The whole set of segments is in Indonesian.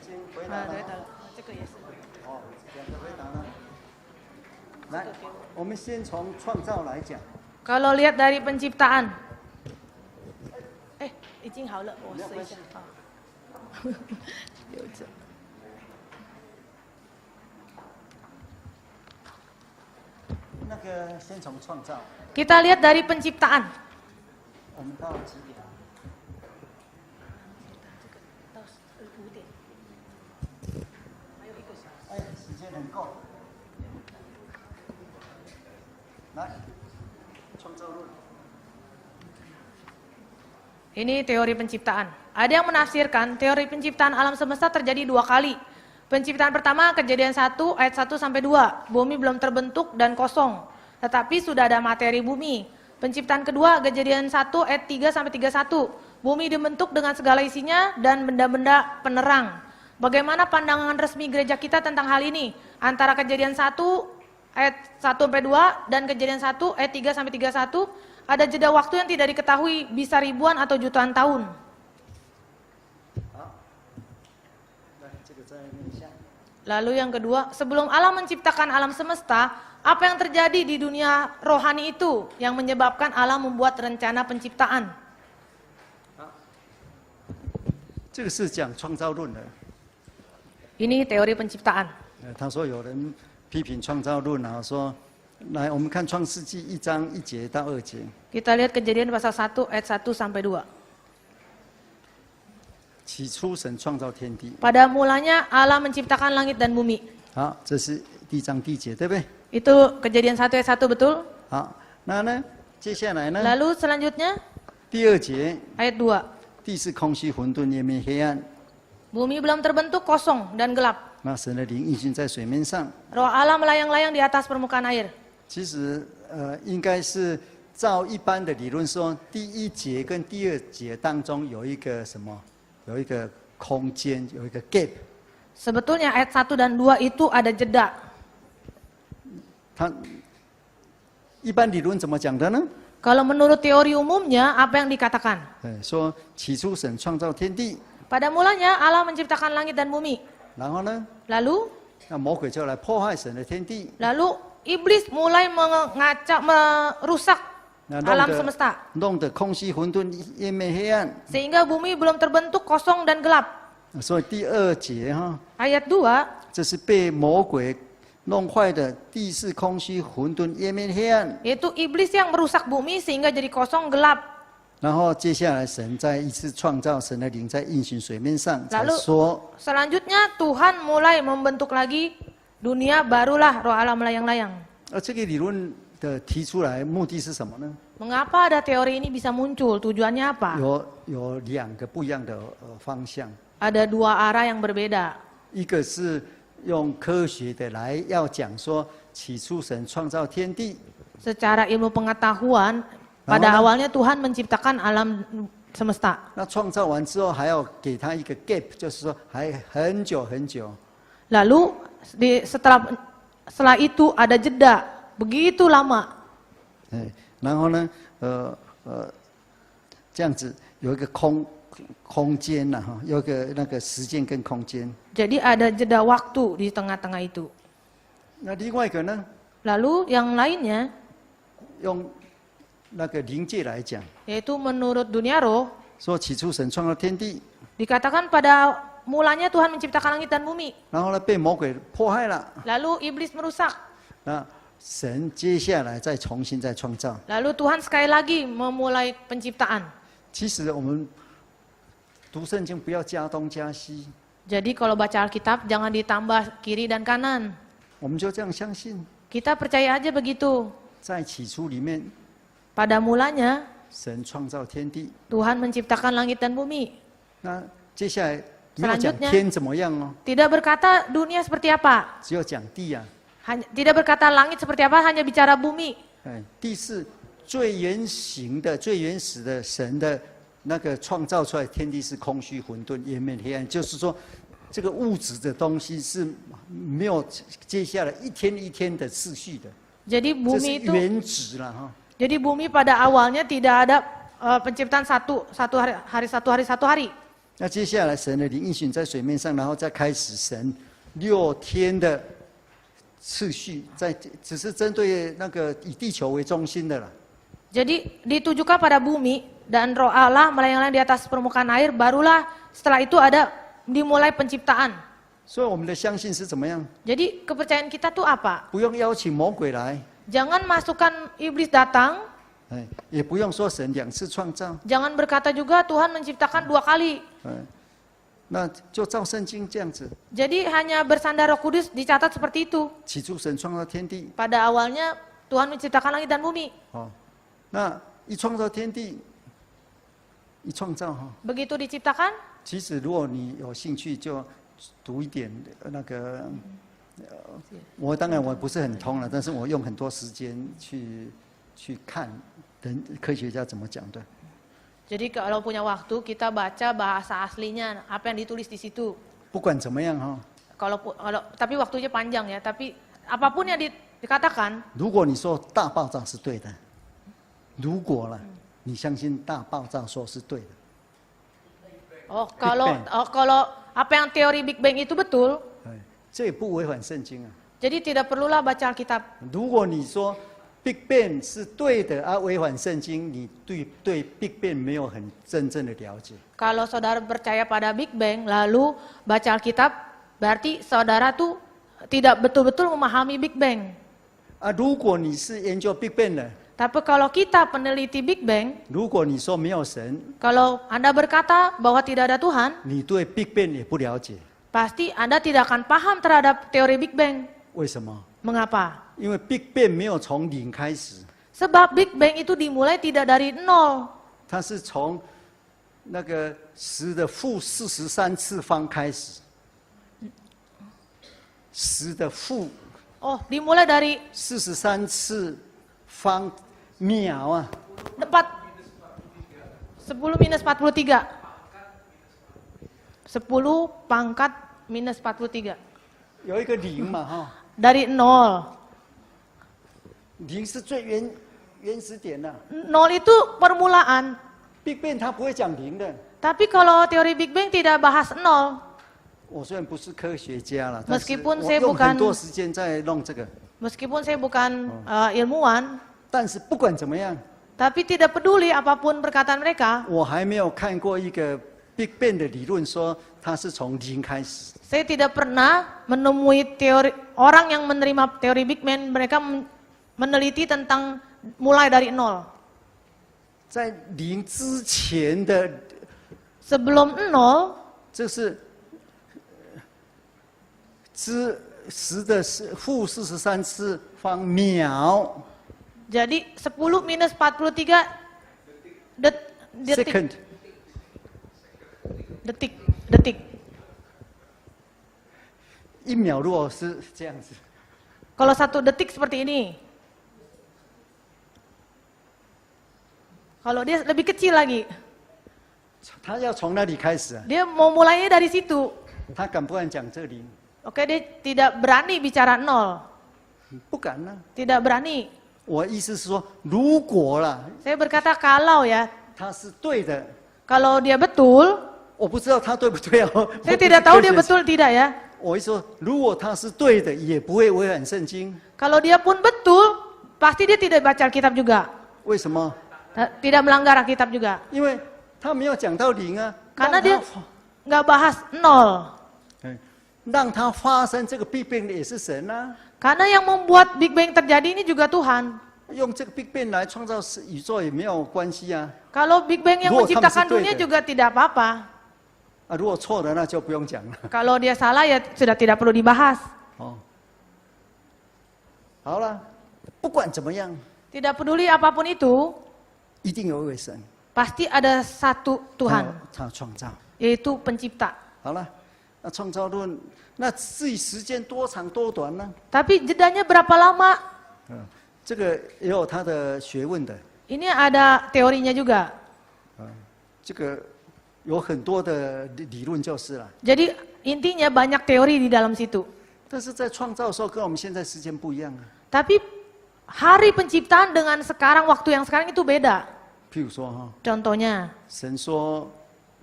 经回答了。这个也是。哦，两个回答了。来，我们先从创造来讲。Kalau lihat dari penciptaan, 已经好了，我试一下啊。留着。那个先从创造。Kita lihat dari penciptaan. 我们到几点？到5点。还有1个小时。哎，时间很够。来，创造论。Ini teori penciptaan. Ada yang menafsirkan teori penciptaan alam semesta terjadi 2 kali. Penciptaan pertama kejadian 1 ayat 1 sampai 2. Bumi belum terbentuk dan kosong, tetapi sudah ada materi bumi. Penciptaan kedua kejadian 1 ayat 3 sampai 31. Bumi dibentuk dengan segala isinya dan benda-benda penerang. Bagaimana pandangan resmi gereja kita tentang hal ini? Antara kejadian 1 ayat 1 sampai 2 dan kejadian 1 ayat 3 sampai 31 ada jeda waktu yang tidak diketahui, bisa ribuan atau jutaan tahun. Lalu yang kedua, sebelum Allah menciptakan alam semesta, apa yang terjadi di dunia rohani itu yang menyebabkan Allah membuat rencana penciptaan? 这个是讲创造论的。 Ini teori penciptaan. 他说有人批评创造论啊，说，来我们看创世纪1章1节到2节。 Kita lihat kejadian pasal 1 ayat 1 sampai 2. 起初神创造天地。 Pada mulanya Allah menciptakan langit dan bumi. 好，这是第1章第1节，对不对？ Itu kejadian 1 ayat 1 betul? 好，那呢，接下来呢？ Lalu selanjutnya 第2节， ayat 2. 地是空虚混沌，夜面黑暗。 Bumi belum terbentuk, kosong dan gelap. 那神的灵运行在水面上。 Roh Allah melayang-layang di atas permukaan air. 其实，应该是照一般的理论说，第1节跟第2节当中有一个什么？有一个空间，有一个 gap。 Sebetulnya ayat 1 dan 2 itu ada jeda. 他一般理论怎么讲的呢？ Kalau menurut teori umumnya, apa yang dikatakan? 说起初神创造天地， Pada mulanya Allah menciptakan langit dan bumi. 然后呢， Lalu 那魔鬼就来破坏神的天地， lalu iblis mulai merusak 那 alam semesta. 弄得空虚混沌，夜面黑暗。 Sehingga bumi belum terbentuk, kosong dan gelap. 所以第2节哈， Ayat 2, 这是被魔鬼弄坏的，地是空虚混沌，夜面黑暗。 yaitu iblis yang merusak bumi sehingga jadi kosong gelap. 然后接下来神再一次创造，神的灵在运行水面上，才 Lalu 说 selanjutnya Tuhan mulai membentuk lagi dunia, barulah roh Allah melayang-layang. 这个理论的提出来目的是什么呢？ Mengapa ada teori ini bisa muncul? Tujuannya apa? 有2个不一样的方向， Ada 2 arah yang berbeda. 一个是用科学的来要讲说，起初神创造天地， Secara ilmu pengetahuan, pada awalnya Tuhan menciptakan alam semesta. 那创造完之后还要给他一个 gap， 就是说还很久很久。 Lalu setelah itu ada jeda, begitu lama. 然后呢，这样子有一个空间呐，哈，有一个那个时间跟空间。 Jadi ada jeda waktu di tengah-tengah itu. 那另外一个呢， Lalu yang lainnya, 用那个灵界来讲， yaitu menurut dunia roh, 说起初神创造天地， dikatakan pada mulanya Tuhan menciptakan langit dan bumi. 然后呢被魔鬼迫害了， Lalu iblis merusak. 那神接下来再重新再创造。 Lalu Tuhan sekali lagi memulai penciptaan. 其实我们读圣经不要加东加西， Jadi kalau baca Alkitab jangan ditambah kiri dan kanan. 我们就这样相信， Kita percaya aja begitu. 在起初里面， Pada mulanya 神创造天地。 Tuhan menciptakan langit dan bumi. 那接下来没有讲 Selanjutnya 天怎么样哦， Tidak berkata dunia seperti apa. 只有讲地啊。 Tidak berkata langit seperti apa, hanya bicara bumi. 地是最原型的、最原始的神的那个创造出来，天地是空虚混沌，夜面黑暗。就是说，这个物质的东西是没有接下来一天一天的次序的， Jadi 这是 bumi itu, 原质了哈。 jadi bumi pada awalnya tidak ada penciptaan satu hari. 那接下来神的灵运行在水面上，然后再开始神6天的次序，只是针对那个以地球为中心的了。Jadi ditujukan pada bumi dan roh Allah melayang-layang di atas permukaan air, barulah setelah itu ada dimulai penciptaan. 所以我们的相信是怎么样？ Jadi kepercayaan kita tuh apa? 不用邀请魔鬼来， Jangan masukkan iblis datang, 也不用说神2次创造， jangan berkata juga Tuhan menciptakan 2 kali. 那就照圣经这样子。 Jadi hanya bersandar Roh Kudus dicatat seperti itu. 起初神创造天地， Pada awalnya Tuhan menciptakan langit dan bumi. 那一创造天地，一创造Begitu diciptakan, 其实如果你有兴趣，就读一点那个。我当然我不是很通了，但是我用很多时间去看科学家怎么讲的。 jadi kalau punya waktu kita baca bahasa aslinya apa yang ditulis di situ. 不管怎么样tapi waktunya panjang ya. Tapi apapun yang dikatakan. 如果你说大爆炸是对的，如果了，你相信大爆炸说是对的。 kalau apa yang teori Big Bang itu betul. 这也不违反圣经啊。 Jadi tidak perlulah baca Alkitab. 如果你说 Big Bang 是对的违反圣经，你对 Big Bang 没有很真正的了解。 Kalau saudara percaya pada Big Bang lalu baca Alkitab, berarti saudara tuh tidak betul-betul memahami Big Bang. 如果你是研究 Big Bang 的， Tapi kalau kita peneliti Big Bang, 如果你说没有神， kalau Anda berkata bahwa tidak ada Tuhan, 你对 Big Bang 也不了解。 pasti Anda tidak akan paham terhadap teori Big Bang. 为什么？ Mengapa? 因为 Big Bang 没有从0开始， Sebab Big Bang itu dimulai tidak dari nol. 它是从那个10的负43次方开始，10的负 Oh, dimulai dari 43次方秒啊。 10 minus 43. 10 pangkat minus 43. 有一个0嘛Dari nol. 0是最原始点的。 Nol itu permulaan. Big Bang 它不会讲0的。 Tapi kalau teori Big Bang tidak bahas nol. 我虽然不是科学家了， Meskipun 但是 saya 我用 bukan 很多时间在弄这个。 Meskipun saya bukan ilmuwan, 但是不管怎么样， tapi tidak peduli apapun perkataan mereka, 我还没有看过一个 Big Bang 的理论说它是从0开始。 saya tidak pernah menemui teori orang yang menerima teori Big Bang, mereka meneliti tentang mulai dari nol. 在0之前的 Sebelum nol, 这是10的负43次方秒 jadi 10 minus 43 second。 detik. 1秒如果是这样子， Kalau 1 detik seperti ini. Kalau dia lebih kecil lagi, 他要从那里开始啊， dia mau mulainya dari situ. 他敢不敢讲这0？ Oke, dia tidak berani bicara nol. 不敢啊。 Tidak berani. 我意思是说，如果啦， Saya berkata kalau ya, 他是对的， kalau dia betul, 我不知道他对不对哦。 saya tidak tahu dia betul tidak ya. 我一说，如果他是对的，也不会违反圣经。 Kalau dia pun betul, pasti dia tidak baca Alkitab juga. 为什么？ Tidak melanggar Alkitab juga. 因为他没有讲到0啊。 Karena dia nggak bahas nol. 让他发生这个Big Bang 的也是神啊。 Karena yang membuat Big Bang terjadi ini juga Tuhan. 用这个Big Bang 来创造宇宙也没有关系啊。 Kalau Big Bang yang如果他们是 menciptakan 对的。 dunia juga tidak apa-apa. 如果错的那就不用讲了。 Kalau dia salah ya sudah tidak perlu dibahas. 好了，不管怎么样， Tidak peduli apapun itu, 一定有一位神， pasti ada satu Tuhan, 他创造。 yaitu pencipta. 好了，那创造论，那至于时间多长多短呢？ Tapi jedanya berapa lama? 这个也有他的学问的。 Ini ada teorinya juga. 这个有很多的理论就是了。 Jadi intinya banyak teori di dalam situ. 但是在创造的时候跟我们现在时间不一样啊。 Tapi hari penciptaan dengan sekarang waktu yang sekarang itu beda. 譬如说哈， Contohnya, 神说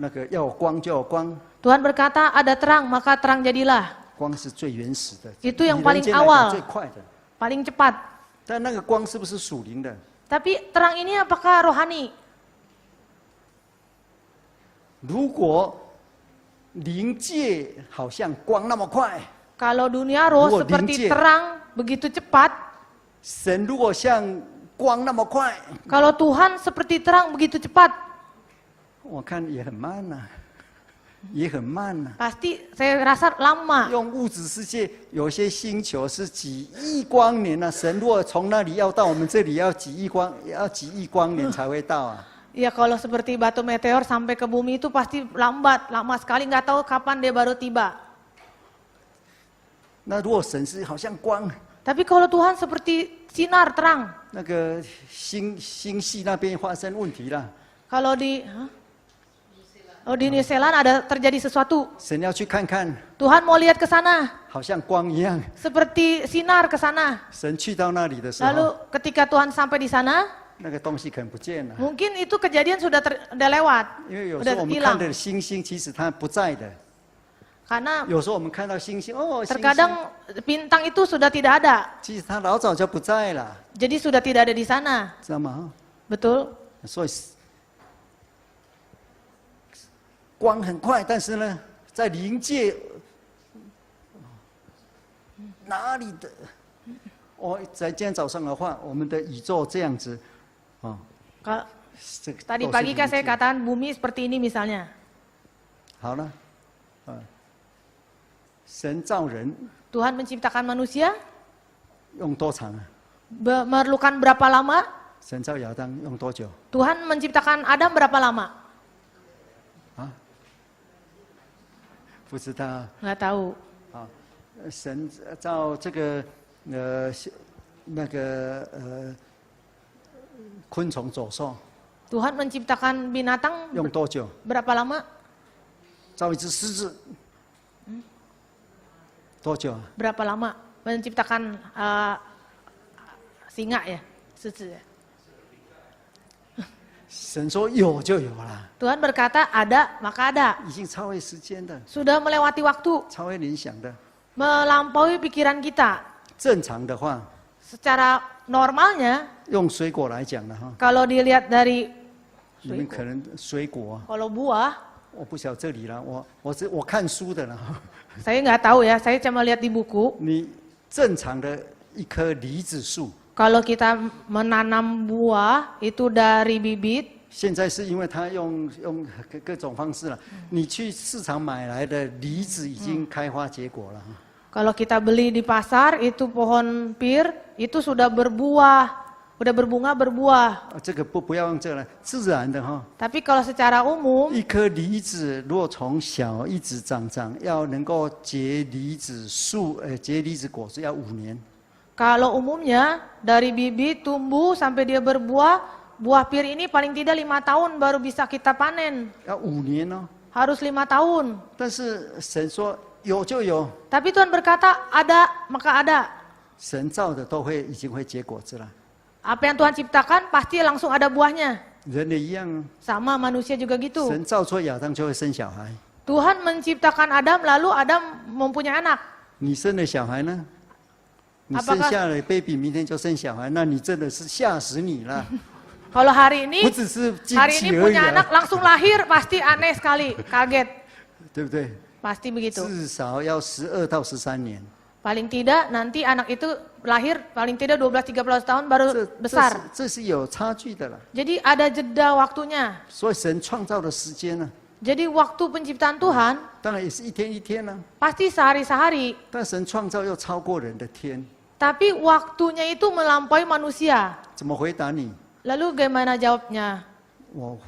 那个要有光就有光， Tuhan berkata ada terang, maka terang jadilah. 光是最原始的， Itu yang 以人 paling 间来讲 awal 最快的。 Paling cepat. 但那个光是不是属灵的？ Tapi terang ini apakah rohani? 如果灵界好像光那么快， Kalau dunia roh Dua seperti linci. terang begitu cepat, 神如果像光那么快， kalau Tuhan seperti terang begitu cepat, 我看也很慢呐、也很慢呐、 pasti saya rasa lama. 用物质世界有些星球是几亿光年啊，神如果从那里要到我们这里要几亿光年才会到啊。 Ya kalau seperti batu meteor sampai ke bumi itu pasti lambat, lama sekali nggak tahu kapan dia baru tiba. 那如果神是好像光， Tapi kalau Tuhan seperti sinar terang, 那个星系那边发生问题了， kalau di di New Zealand ada terjadi sesuatu, 神要去看看， Tuhan mau lihat ke sana, 好像光一样。 seperti sinar ke sana. 神去到那里的时 Lalu 候， ketika Tuhan sampai di sana, 那个东西可能不见了， mungkin itu kejadian sudah lewat, 因为有时 udah 候我们 hilang. 看的星星其实它不在的。 Karena 有时候我们看到星星，哦，星星， terkadang bintang itu sudah tidak ada, 其实它老早就不在了， jadi sudah tidak ada di sana. 知道吗？ Betul? 所以光很快，但是呢，在灵界哪里的？在今天早上的话，我们的宇宙这样子，啊、 Kalau 这个 tadi 都是 pagi kan 灵 saya 界 katakan bumi seperti ini misalnya. 好了，神造人 Tuhan menciptakan manusia, 用多长啊？ memerlukan berapa lama? 神造亚当用多久？ Tuhan menciptakan Adam berapa lama? 不知道。 Nggak tahu. 啊，神造这个那个昆虫走兽 Tuhan menciptakan binatang 用多久？ berapa lama? 造一只狮子多久啊？ Berapa lama menciptakan singa ya, susu ya? 神说有就有了， Tuhan berkata ada, maka ada. 已经超越时间的， Sudah melewati waktu, 超越联想的。 melampaui pikiran kita. 正常的话， Secara normalnya, 用水果来讲了哈， kalau dilihat dari 你们可能水果， kalau buah, 我不晓得这里了，我看书的了。 saya nggak tahu ya, saya cuma lihat di buku. 你正常的一棵梨子树， Kalau kita menanam buah itu dari bibit, 现在是因为它用各种方式了，你去市场买来的梨子已经开花结果了。 kalau kita beli di pasar itu pohon pir itu sudah berbuah, udah berbunga berbuah. 这个不要用这个了，自然的哈。 Tapi kalau secara umum, 一颗梨子如果从小一直长，要能够结梨子树，结梨子果子要5年。 kalau umumnya dari bibit tumbuh sampai dia berbuah, buah pir ini paling tidak 5 tahun baru bisa kita panen. 要5年哦。 Harus 5 tahun. 但是神说有就有， Tapi Tuhan berkata ada, maka ada. 神造的都已经会结果子了， Apa yang Tuhan ciptakan pasti langsung ada buahnya. 人也一样啊。 Sama manusia juga gitu. 神造出亚当就会生小孩， Tuhan menciptakan Adam, lalu Adam mempunyai anak. 你生了小孩呢？你 Apakah- 生下了 baby， 明天就生小孩，那你真的是吓死你了。 Kalau hari 不 ini 只是惊 hari 奇 ini 而已 punya anak 啊， langsung lahir pasti aneh sekali, kaget. 对不对？ Pasti begitu. 至少要12到13年。 Paling tidak nanti anak itu lahir paling tidak 12-13 tahun baru besar. 这是有差距的了。 Jadi ada jeda waktunya. 所以神创造的时间呢， Jadi waktu penciptaan Tuhan 当然也是一天一天呢、 pasti sehari-sehari. 但神创造又超过人的天， Tapi waktunya itu melampaui manusia. 怎么回答你？ Lalu gimana jawabnya? 我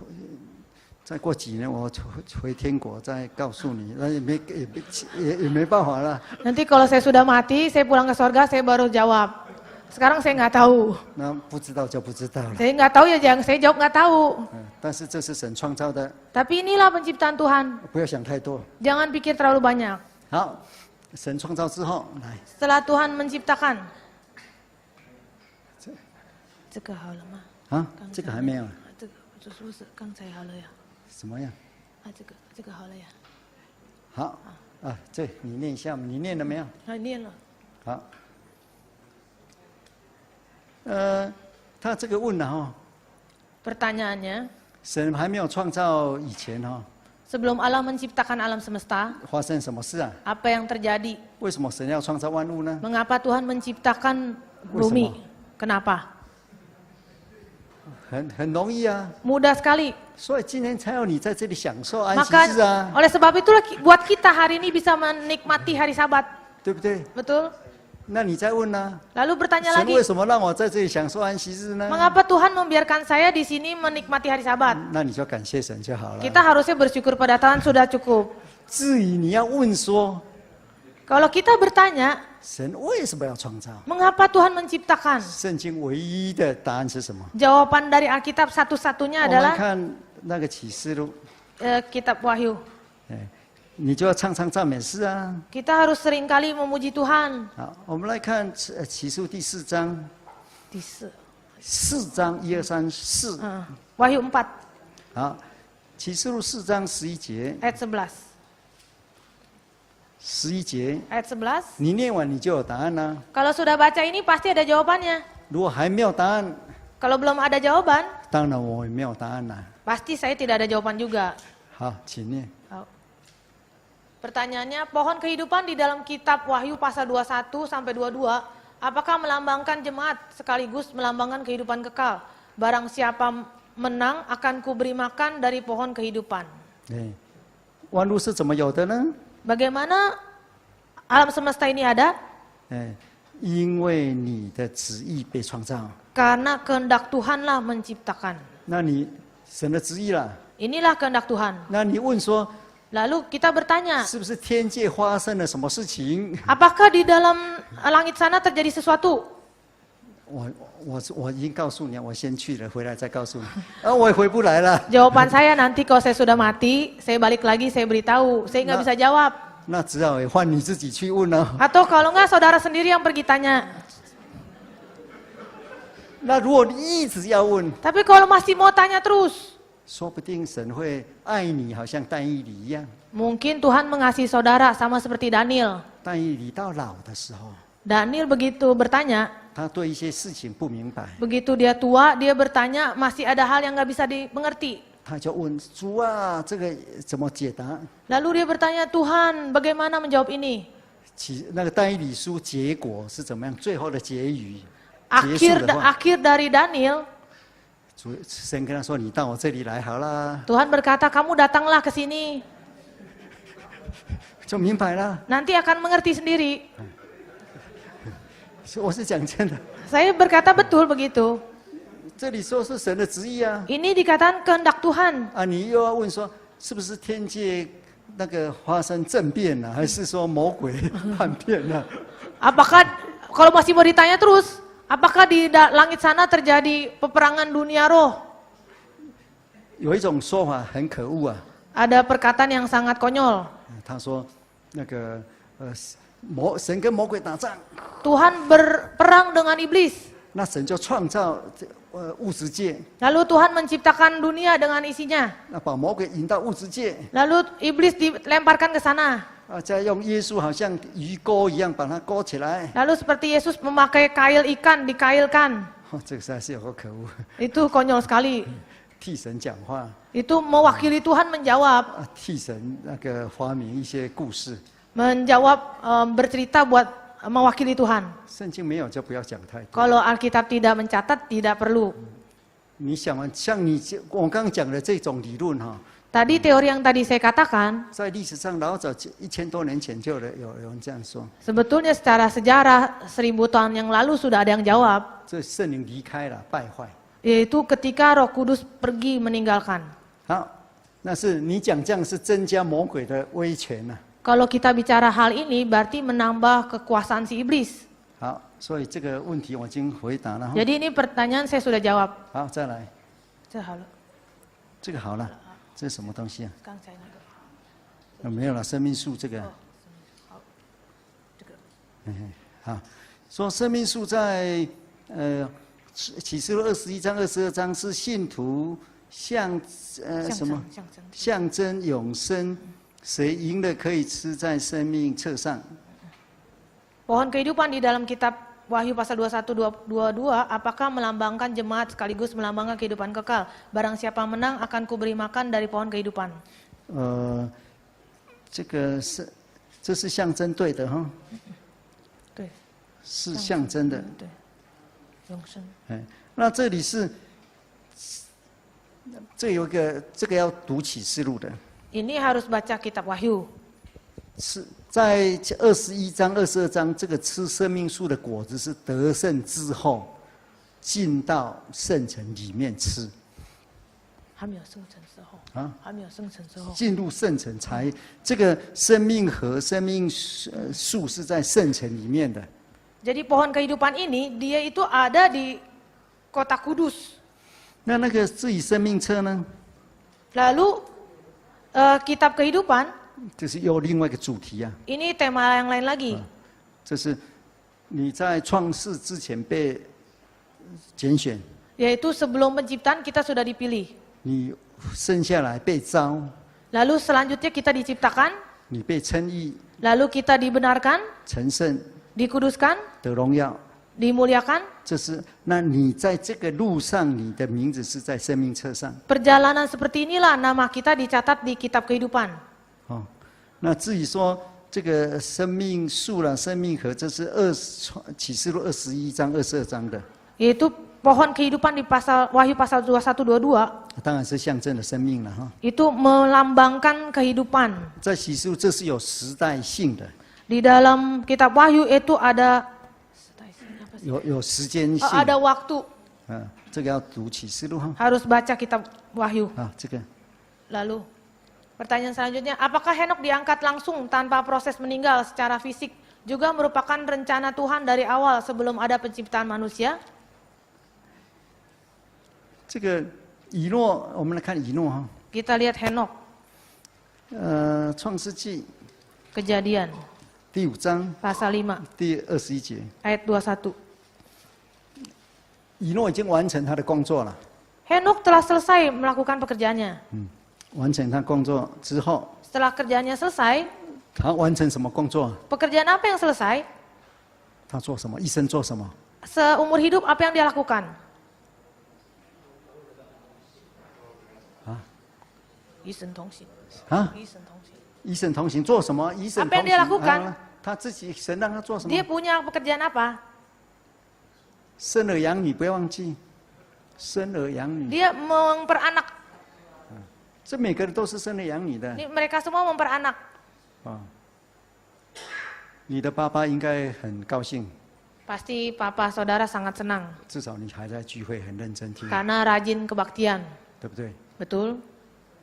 再过几年我回天国再告诉你，那也没办法了。 Nanti kalau saya sudah mati, saya pulang ke sorga, saya baru jawab. Sekarang saya nggak tahu. 那不知道就不知道了。 Saya nggak tahu ya, jangan saya jawab nggak tahu. 但是这是神创造的， Tapi inilah penciptaan Tuhan. 不要想太多。 Jangan pikir terlalu banyak. 好，神创造之后，来， Setelah Tuhan menciptakan. 这个好了吗？啊，这个还没有，这个是不是刚才好了呀？什么样？这个好了呀。好，这你念一下，你念了没有？念了。好。他这个问了Pertanyaannya, 神还没有创造以前sebelum Allah menciptakan alam semesta, 发生什么事啊？ apa yang terjadi? 为什么神要创造万物呢？ Mengapa Tuhan menciptakan bumi? Kenapa? 很容易啊， Mudah sekali. 所以今天才有你在这里享受安息 Maka 日啊， oleh sebab itulah buat kita hari ini bisa menikmati hari Sabat. 对不对？ Betul? 那你再问呢？ Lalu bertanya 神 lagi, 为什么让我在这里享受安息日呢？ mengapa Tuhan membiarkan saya di sini menikmati hari Sabat? 那你就感谢神就好了。 Kita harusnya bersyukur pada Tuhan sudah cukup. 至于你要问说， Kalau kita bertanya, 神为什么要创造？ mengapa Tuhan menciptakan? 圣经唯一的答案是什么？ Jawaban dari Alkitab 我 satu-satunya 们 adalah 看那个启示录， Kitab Wahyu. 你就要唱唱赞美诗啊。 Kita harus seringkali memuji Tuhan. 好，我们来看启示录第4章，4章1、2、3、4。 Wahyu 4好，启示录4章11节， ayat 11. 11节， Ayat 11. 你念完你就有答案啦。 Kalau sudah baca ini pasti ada jawabannya. 如果还没有答案， Kalau belum ada jawaban, 当然我也没有答案啦。 pasti saya tidak ada jawaban juga. 好，请念。 Pertanyaannya, pohon kehidupan di dalam kitab Wahyu pasal 21 sampai 22, apakah melambangkan jemaat sekaligus melambangkan kehidupan kekal? Barang siapa menang akan kuberi makan dari pohon kehidupan. 万物是怎么有的呢？ Bagaimana alam semesta ini ada? 因为你的旨意被创造。 Karena kehendak Tuhanlah menciptakan. 那你神的旨意啦？ Inilah kehendak Tuhan. 那你问说， Lalu kita bertanya, 是不是天界发生了什么事情？ apakah di dalam langit sana terjadi sesuatu? 我已经告诉你，我先去了，回来再告诉你。我也回不来了。 Jawaban saya nanti kalau saya sudah mati, saya balik lagi, saya beritahu. Saya nggak bisa jawab. 那只好也换你自己去问了。 Atau kalau nggak saudara sendiri yang pergi tanya. 那如果你一直要问， Tapi kalau masih mau tanya terus, 说不定神会爱你，好像但以理一样。 mungkin Tuhan mengasihi saudara sama seperti Daniel. 但以理到老的时候， Daniel begitu bertanya, 他对一些事情不明白， begitu dia tua, dia bertanya masih ada hal yang nggak bisa dimengerti. 他就问主啊，这个怎么解答？ Lalu dia bertanya, Tuhan bagaimana menjawab ini? 那个但以理书结果是怎么样？最后的结语，结束的话， Akhir dari Daniel, 神跟他说：“你到我这里来好啦。” Tuhan berkata, kamu datanglah ke sini. 就明白了。 Nanti akan mengerti sendiri. 我是讲真的， Saya berkata betul begitu. 这里说是神的旨意啊。 Ini dikatakan kehendak Tuhan. 啊，你又要问说，是不是天界那个发生政变了、还是说魔鬼叛变了、 Apakah kalau masih mau ditanya terus, apakah di langit sana terjadi peperangan dunia roh? 有一种说法很可恶啊， Ada perkataan yang sangat konyol. 他说那个神跟魔鬼打仗， Tuhan berperang dengan iblis. 那神就创造物质界， Lalu Tuhan menciptakan dunia dengan isinya. 那把魔鬼引到物质界， Lalu iblis dilemparkan ke sana. 再用耶稣好像鱼钩一样把它勾起来。 Lalu seperti Yesus memakai kail ikan, dikailkan. 这个实在是有个可恶， Itu konyol sekali. 替神讲话， Itu mewakili Tuhan menjawab. 替神那个发明一些故事。 Menjawab, bercerita buat mewakili Tuhan. 圣经没有就不要讲太多。 Kalau Alkitab tidak mencatat, tidak perlu. 你想啊，像我刚刚讲的这种理论哈， Tadi teori yang tadi saya katakan, 在历史上老早1000多年前就有人这样说， sebetulnya secara sejarah 1000 tahun yang lalu sudah ada yang jawab. 这圣灵离开了，败坏。 Yaitu ketika Roh Kudus pergi meninggalkan. 好，那是你讲这样是增加魔鬼的威权呐、 Kalau kita bicara hal ini berarti menambah kekuasaan si iblis. 好，所以这个问题我已经回答了哈。 Jadi ini pertanyaan saya sudah jawab. 好，再来， Halo. 这个好了，这是什么东西啊？ Sekarang saya nanya. 没有了，生命树这个。好，说生命树在启示录21章、22章是信徒象什么象征象征永生，谁赢了可以吃在生命册上。 Pohon kehidupan di dalam kitab Wahyu pasal 21-22, apakah melambangkan jemaat sekaligus melambangkan kehidupan kekal? Barang siapa menang akan kuberi makan dari pohon kehidupan. 这是象征对的哈，对，是象征的。对，永生。那这里是，这有一个这个要读启示录的。 Ini harus baca kitab Wahyu. 是在21章、22章，这个吃生命树的果子是得胜之后，进到圣城里面吃。还没有生成之后啊，还没有生成之后，进入圣城才这个生命和生命树是在圣城里面的。 Jadi pohon kehidupan ini dia itu ada di kota Kudus. 那个自己生命册呢？ Lalu kitab kehidupan 这是又另外一个主题啊。 ini tema yang lain lagi. 这是你在创世之前被拣选， Yaitu sebelum penciptaan kita sudah dipilih. 你生下来被招， Lalu selanjutnya kita diciptakan, 你被称义、 lalu kita dibenarkan, 成圣、 dikuduskan, 得荣耀。 dimuliakan. 这是，那你在这个路上，你的名字是在生命册上。 Perjalanan seperti inilah nama kita dicatat di kitab kehidupan. 哦，那至于说这个生命树啦、生命河，这是启示录21章、22章的， Yaitu pohon kehidupan di Wahyu pasal 21-22. 当然是象征的生命了哈。 Itu melambangkan kehidupan. 在启示录这是有时代性的， Di dalam kitab Wahyu itu ada 有时间性。 ada waktu. 这个要读启示录哈。 Harus baca kitab Wahyu. 啊，这个 Lalu pertanyaan selanjutnya, apakah Henok diangkat langsung tanpa proses meninggal secara fisik juga merupakan rencana Tuhan dari awal sebelum ada penciptaan manusia? 这个以诺，我们来看以诺哈。 Kita lihat Henok, 创世纪 Kejadian 第5章 pasal 5第21节， ayat 21. 以诺已经完成他的工作了。 Henok telah selesai melakukan pekerjaannya. 完成他工作之后， Setelah kerjaannya selesai, 他完成什么工作？ pekerjaan apa yang selesai? 他做什么？一生做什么？ Seumur hidup apa yang dia lakukan? 啊？一生同行。啊？一生同行。一生同行做什么？一生 Apa 同 yang dia 行。 lakukan? 他自己神让他做什么 Dia？punya pekerjaan apa? 生儿养女，不要忘记，生儿养女， Dia memperanak. 这每个人都是生儿养女的。 Mereka semua memperanak. 啊，你的爸爸应该很高兴， Pasti papa saudara sangat senang 至少你还在聚会很认真听， karena rajin kebaktian. 对不对？ Betul?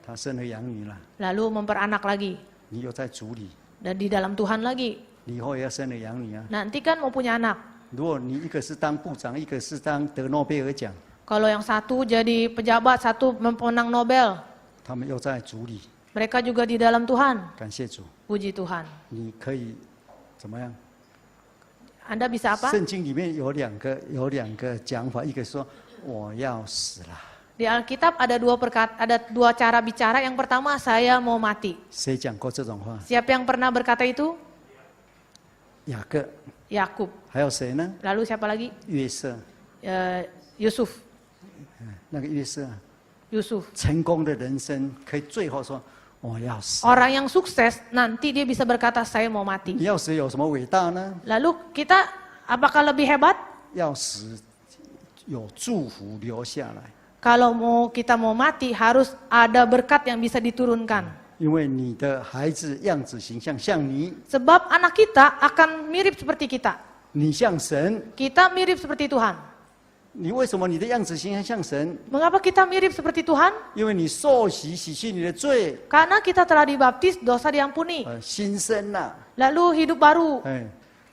他生儿养女了， Lalu memperanak lagi. 你又在主里， Dan di dalam Tuhan lagi. 你以后也要生儿养女啊。 Nanti kan mau punya anak. 如果你一个是当部长，一个是当得诺贝尔奖， Kalau yang satu jadi pejabat, satu memenang Nobel. 他们又在主里， Mereka juga di dalam Tuhan. 感谢主， Puji Tuhan. 你可以怎么样？ Anda bisa apa? 圣经里面有两个讲法，一个说我要死了， Di Alkitab ada dua cara bicara. Yang pertama, saya mau mati. 谁讲过这种话？ Siapa yang pernah berkata itu? 雅各， Yakub. 还有谁呢？ Lalu siapa lagi? 约瑟， Yusuf. 那个约瑟啊， Yusuf. 成功的人生可以最后说我要死。 Orang yang sukses nanti dia bisa berkata saya mau mati. 你要死有什么伟大呢？ Lalu kita apakah lebih hebat? 要死有祝福留下来， Kalau kita mau mati harus ada berkat yang bisa diturunkan. 因为你的孩子样子形象像你， Sebab anak kita akan mirip seperti kita. 你像神， Kita mirip seperti Tuhan. 你为什么你的样子形象像神？ Mengapa kita mirip seperti Tuhan? 因为你受洗洗去你的罪， Karena kita telah dibaptis, dosa diampuni. 新生了。 Lalu hidup baru. 哎，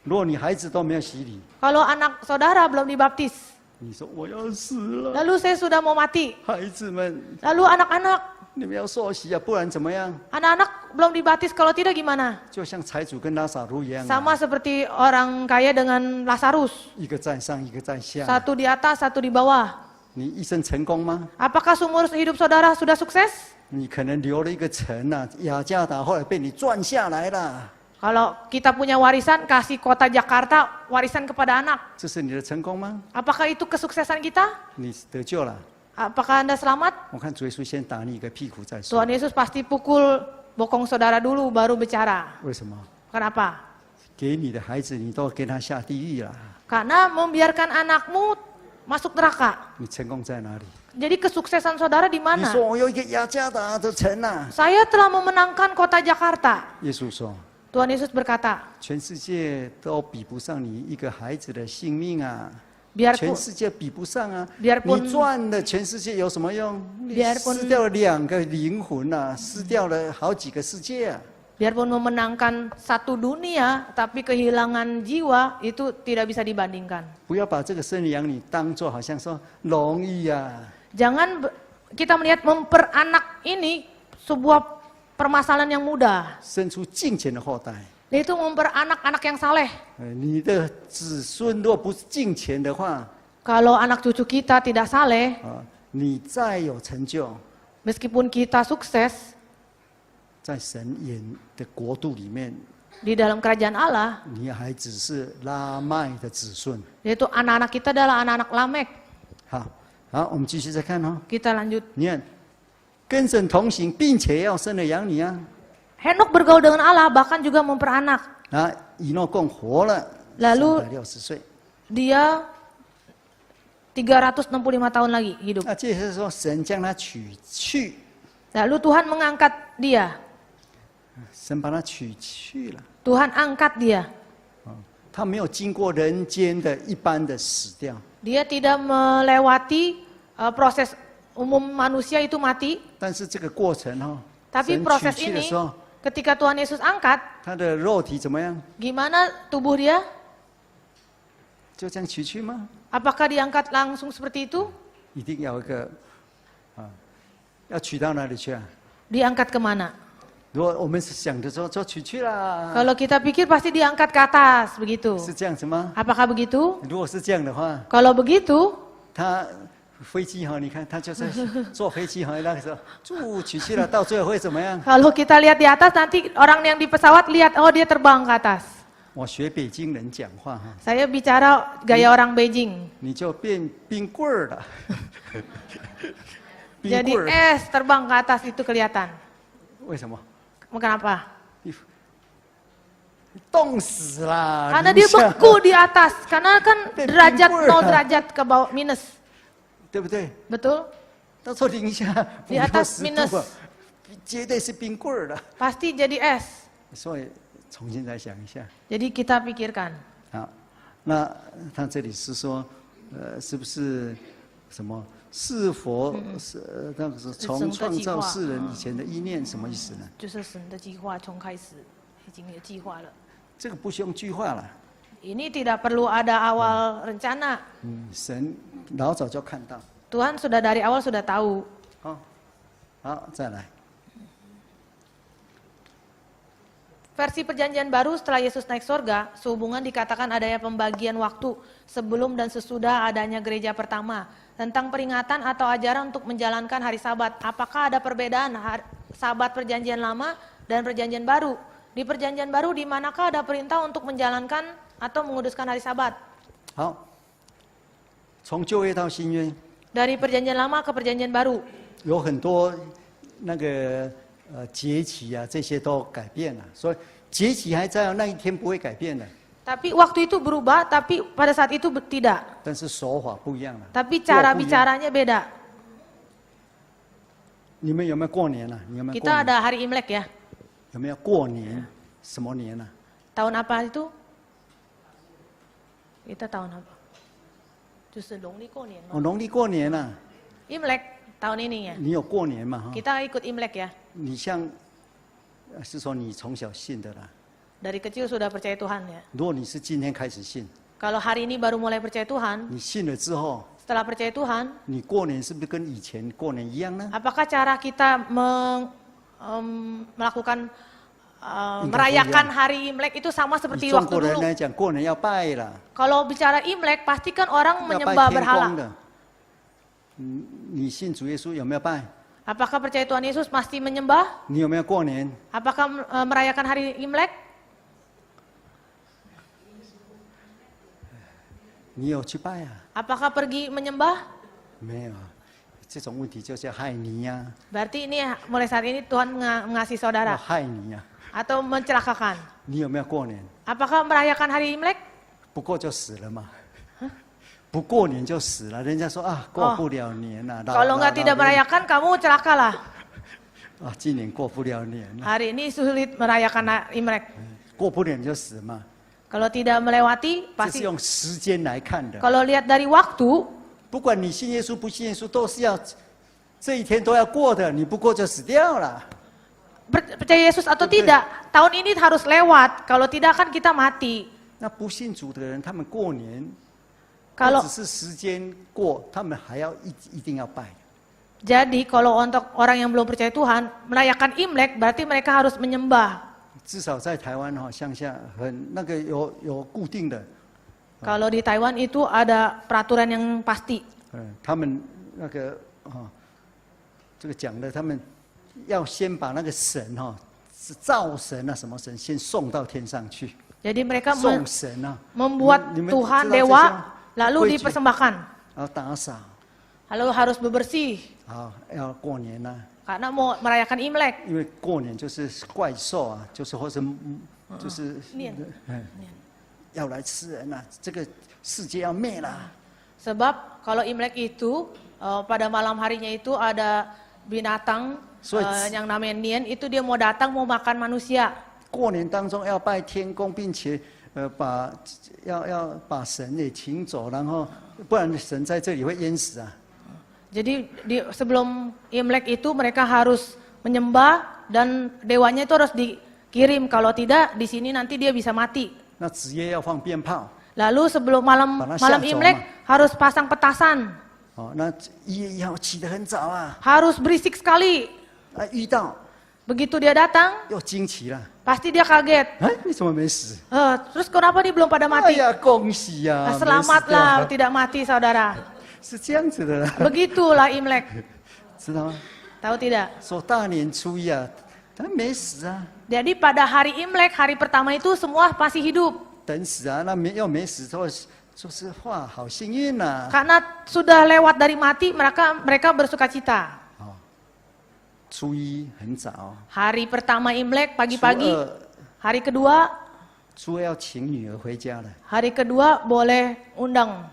如果你孩子都没有洗礼， Kalau anak saudara belum dibaptis, 你说我要死了， lalu saya sudah mau mati. 孩子们， Lalu anak-anak, 你们要受洗啊，不然怎么样？ anak-anak belum dibaptis, kalau tidak gimana? 就像财主跟拉撒路一样、啊， Sama seperti orang kaya dengan Lazarus. 一个在上，一个在下。 Satu di atas, satu di bawah. 你一生成功吗？ Apakah seumur hidup saudara sudah sukses? 你可能留了一个城啊，雅加达后来被你赚下来了， Kalau kita punya warisan, kasih kota Jakarta warisan kepada anak. 这是你的成功吗？ Apakah itu kesuksesan kita? 你得救了。 Apakah Anda selamat? 我看主耶稣先打你一个屁股再说。 Tuhan Yesus pasti pukul bokong saudara dulu baru bicara. 为什么？ Kenapa? 给你的孩子你都给他下地狱了， Karena membiarkan anakmu masuk neraka. 你成功在哪里？ Jadi kesuksesan saudara di 你 mana? 说我有一个雅加达的城啊。 Saya telah memenangkan kota Jakarta. 耶稣说， Tuhan Yesus berkata, 全世界都比不上你一个孩子的性命啊。 全 biarpun 世界比不上啊！ biarpun 你赚了全世界有什么用？你 biarpun 失掉了2个灵魂啊，失掉了好几个世界啊！ biarpun memenangkan satu dunia, tapi kehilangan jiwa itu tidak bisa dibandingkan. 不要把这个生养你当做好像说容易啊！ Jangan kita melihat memperanak ini sebuah permasalahan yang mudah. 生出敬虔的后代。 Yaitu memperanak anak yang saleh. 你的子孙若不是敬虔的话， Kalau anak cucu kita tidak saleh, 啊，你再有成就， meskipun kita sukses 在神眼的国度里面， di dalam kerajaan Allah, 你还只是拉麦的子孙。 yaitu anak-anak kita adalah anak-anak Lamek. 好，好，我们继续再看哦。 Kita lanjut. 你看，跟神同行，并且要生了养你啊。 Henok bergaul dengan Allah, bahkan juga memperanak. 啊，以诺共活了Lalu 360岁。 dia 365 tahun lagi hidup. 那这是说神将他取去， Lalu Tuhan mengangkat dia. 神把他取去了。 Tuhan angkat dia. 他没有经过人间的一般的死掉， Dia tidak melewati proses umum manusia itu mati. 但是这个过程哦， Tapi 神 proses 取去的 ini 时候， ketika Tuhan Yesus angkat, 他的肉体怎么样？ gimana tubuh dia? 就这样取去吗？ Apakah diangkat langsung seperti itu? 一定要有一个啊，要取到哪里去啊？ Diangkat kemana? 如果我们是想的说，就取去啦， Kalau kita pikir pasti diangkat ke atas, begitu. 是这样子吗？ Apakah begitu? 如果是这样的话， Kalau begitu, 他飞机哈，你看他就在坐飞机哈，那个时候住取去了，到最后会怎么样？ kalau kita lihat di atas, nanti orang yang di pesawat lihat, oh dia terbang ke atas. 我学北京人讲话哈， Saya bicara gaya orang Beijing. 你就变冰棍儿了。冰 Jadi 棍儿， es terbang ke atas itu kelihatan. 为什么？ Kenapa? 冻死啦！ Karena 零 dia 下 beku di atas. Karena kan Pinggul derajat lah. 0 derajat ke bawah minus. 对不对？ Betul? 到时候零下 Di 5到 atas 10 minus. 度啊，绝对是冰棍儿了。 Pasti jadi es. 所以重新再想一下。 Jadi kita pikirkan. 好，那他这里是说，是不是什么？是否是那个是从创造世人以前的意念，什么意思呢？就是神的计划从开始已经有计划了。这个不需要句话了。 Ini tidak perlu ada awal rencana. 神老早就看到。 Tuhan sudah dari awal sudah tahu. 好，好，再来。 Versi perjanjian baru setelah Yesus naik surga, sehubungan dikatakan adanya pembagian waktu sebelum dan sesudah adanya gereja pertama. Tentang peringatan atau ajaran untuk menjalankan hari sabat. Apakah ada perbedaan sabat perjanjian lama dan perjanjian baru? Di perjanjian baru di manakah ada perintah untuk menjalankan atau menguduskan hari sabat? 好，从旧约到新约， Dari perjanjian lama ke perjanjian baru. 有很多那个节期啊，这些都改变了，所以节期还在，那一天不会改变的。 Tapi waktu itu berubah, tapi pada saat itu tidak. 但是手法不一样了。 Tapi cara 又不一样 bicaranya beda. 你们有没有过年啊？你有没有过 Kita 年？ ada hari Imlek ya. 有没有过年？什么年啊？ Tahun apa itu? Kita tahun apa? 就是农历过年嘛。哦，农历过年啊， Imlek tahun ini ya. 你有过年嘛？哈， Kita ikut Imlek ya. 你像是说你从小信的啦。 Dari kecil sudah percaya Tuhan ya. 如果你是今天开始信， Kalau hari ini baru mulai percaya Tuhan, 你信了之后， setelah percaya Tuhan, 你过年是不是跟以前过年一样呢？ apakah cara kita melakukan Enggak merayakan beda. hari Imlek itu sama 以 seperti 中 waktu 国人 dulu? 来讲，过年要拜了， Kalau bicara Imlek, pasti kan orang 要拜 menyembah 天公 berhala. 的。你信主耶稣有没有拜？ Apakah percaya Tuhan Yesus pasti menyembah? 你有没有过年？ Apakah merayakan hari Imlek? 你有去拜啊？ Apakah pergi menyembah? 没有，这种问题就叫害你呀、 Berarti ini mulai saat ini Tuhan mengasihi 要 saudara 害你呀、 atau mencelakakan. 你有没有过年？ Apakah merayakan hari Imlek? 不过就死了嘛。不过年就死了，人家说啊，过不了年了。 Kalau nggak tidak merayakan, kamu celakalah. 啊，今年过不了年了， Hari ini sulit merayakan Imlek. 过不了年就死嘛。 Kalau tidak melewati, 这是 pasti. 用时间来看的。 Kalau lihat dari waktu, 不管你信耶稣不信耶稣，都是要这一天都要过的，你不过就死掉了。 percaya Yesus atau tidak, tahun ini harus lewat. Kalau tidak kan kita mati. 那不信主的人，他们过年， Kalau 不只是时间过，他们还要一定要拜。 jadi kalau untuk orang yang belum percaya Tuhan merayakan Imlek berarti mereka harus menyembah. 至少在台湾哈，乡下很那个有固定的， Kalau di Taiwan itu ada peraturan yang pasti. 他们那个这个讲的，他们要先把那个神哈，是灶神啊什么神，先送到天上去， Jadi mereka 送神啊， membuat 你们 Tuhan 知道这些 dewa 吗 lalu 规矩 dipersembahkan. 然后打扫， Lalu harus bebersih 啊，要过年呐、 karena mau merayakan Imlek. 因为过年就是怪兽啊，就是或者就是念要来吃人呐、这个世界要灭啦。 Sebab kalau Imlek itu pada malam harinya itu ada binatang yang namanya Nian itu dia mau datang mau makan manusia. 过年当中要拜天公，并且要把神也请走，然后不然神在这里会淹死啊。 Jadi sebelum Imlek itu mereka harus menyembah dan dewanya itu harus dikirim. Kalau tidak di sini nanti dia bisa mati. 那子夜要放鞭炮， Lalu sebelum malam Imlek harus pasang petasan. 哦，那1月1号起得很早啊， Harus berisik sekali. 遇到 Begitu dia datang, 又惊奇了， pasti dia kaget. 哎，你怎么没死？ Terus kenapa nih belum pada 哎 mati? 呀，恭喜呀、 Selamatlah tidak mati saudara. 是这样子的啦， Begitulah Imlek. 知道吗？ Tahu tidak? 说大年初一啊，他没死啊， Jadi pada hari Imlek, hari pertama itu semua masih hidup. 等死啊，那没死，就是哇，好幸运呐、 Karena sudah lewat dari mati, mereka bersukacita. 初一很早， Hari pertama Imlek 初 pagi-pagi, 二 hari kedua, 初二要请女儿回家了。 hari kedua boleh undang.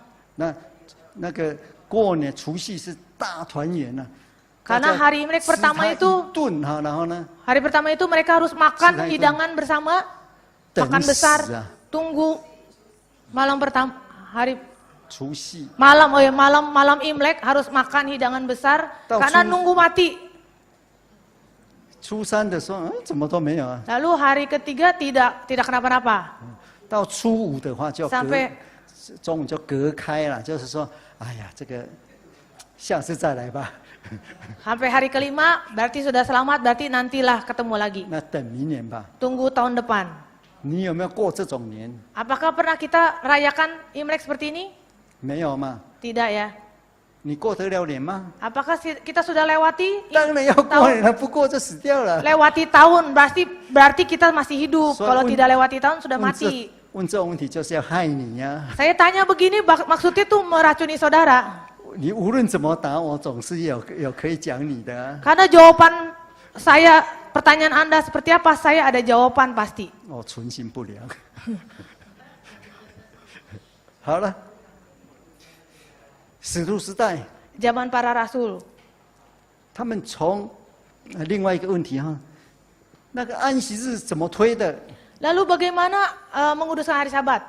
那个过年除夕是大团圆呐、 Karena hari Imlek pertama itu, 顿哈，然后呢， hari pertama itu mereka harus makan Setelah itu, hidangan bersama, 等 makan 死 besar, 啊， tunggu malam pertama, hari 除夕 malam Imlek harus makan hidangan besar Tahu karena初- nunggu mati. 初三的时候，怎么都没有啊？ Lalu hari ketiga tidak kenapa-napa. 到初五的话就隔 Sampai 中午就隔开了，就是说，哎呀，这个下次再来吧。 Sampai hari kelima berarti sudah selamat, berarti nantilah ketemu lagi. 那等明年吧。 Tunggu tahun depan. 你有没有过这种年？ Apakah pernah kita rayakan Imlek seperti ini? 没有嘛？ Tidak ya. 你过得了年吗？ Apakah kita sudah lewati 当然要过年了，不过就死掉了。 lewati tahun berarti kita masih hidup. So, Kalau tidak lewati tahun sudah mati. 问这种问题就是要害你呀、 Saya tanya begini maksudnya tuh meracuni saudara. 你无论怎么答我，总是有可以讲你的、啊。 Karena jawaban saya, pertanyaan Anda seperti apa, saya ada jawaban pasti. 我存心不良。好了，使徒时代， Zaman para rasul. 他们从另外一个问题哈，那个安息日怎么推的？ Lalu bagaimana menguduskan hari Sabat?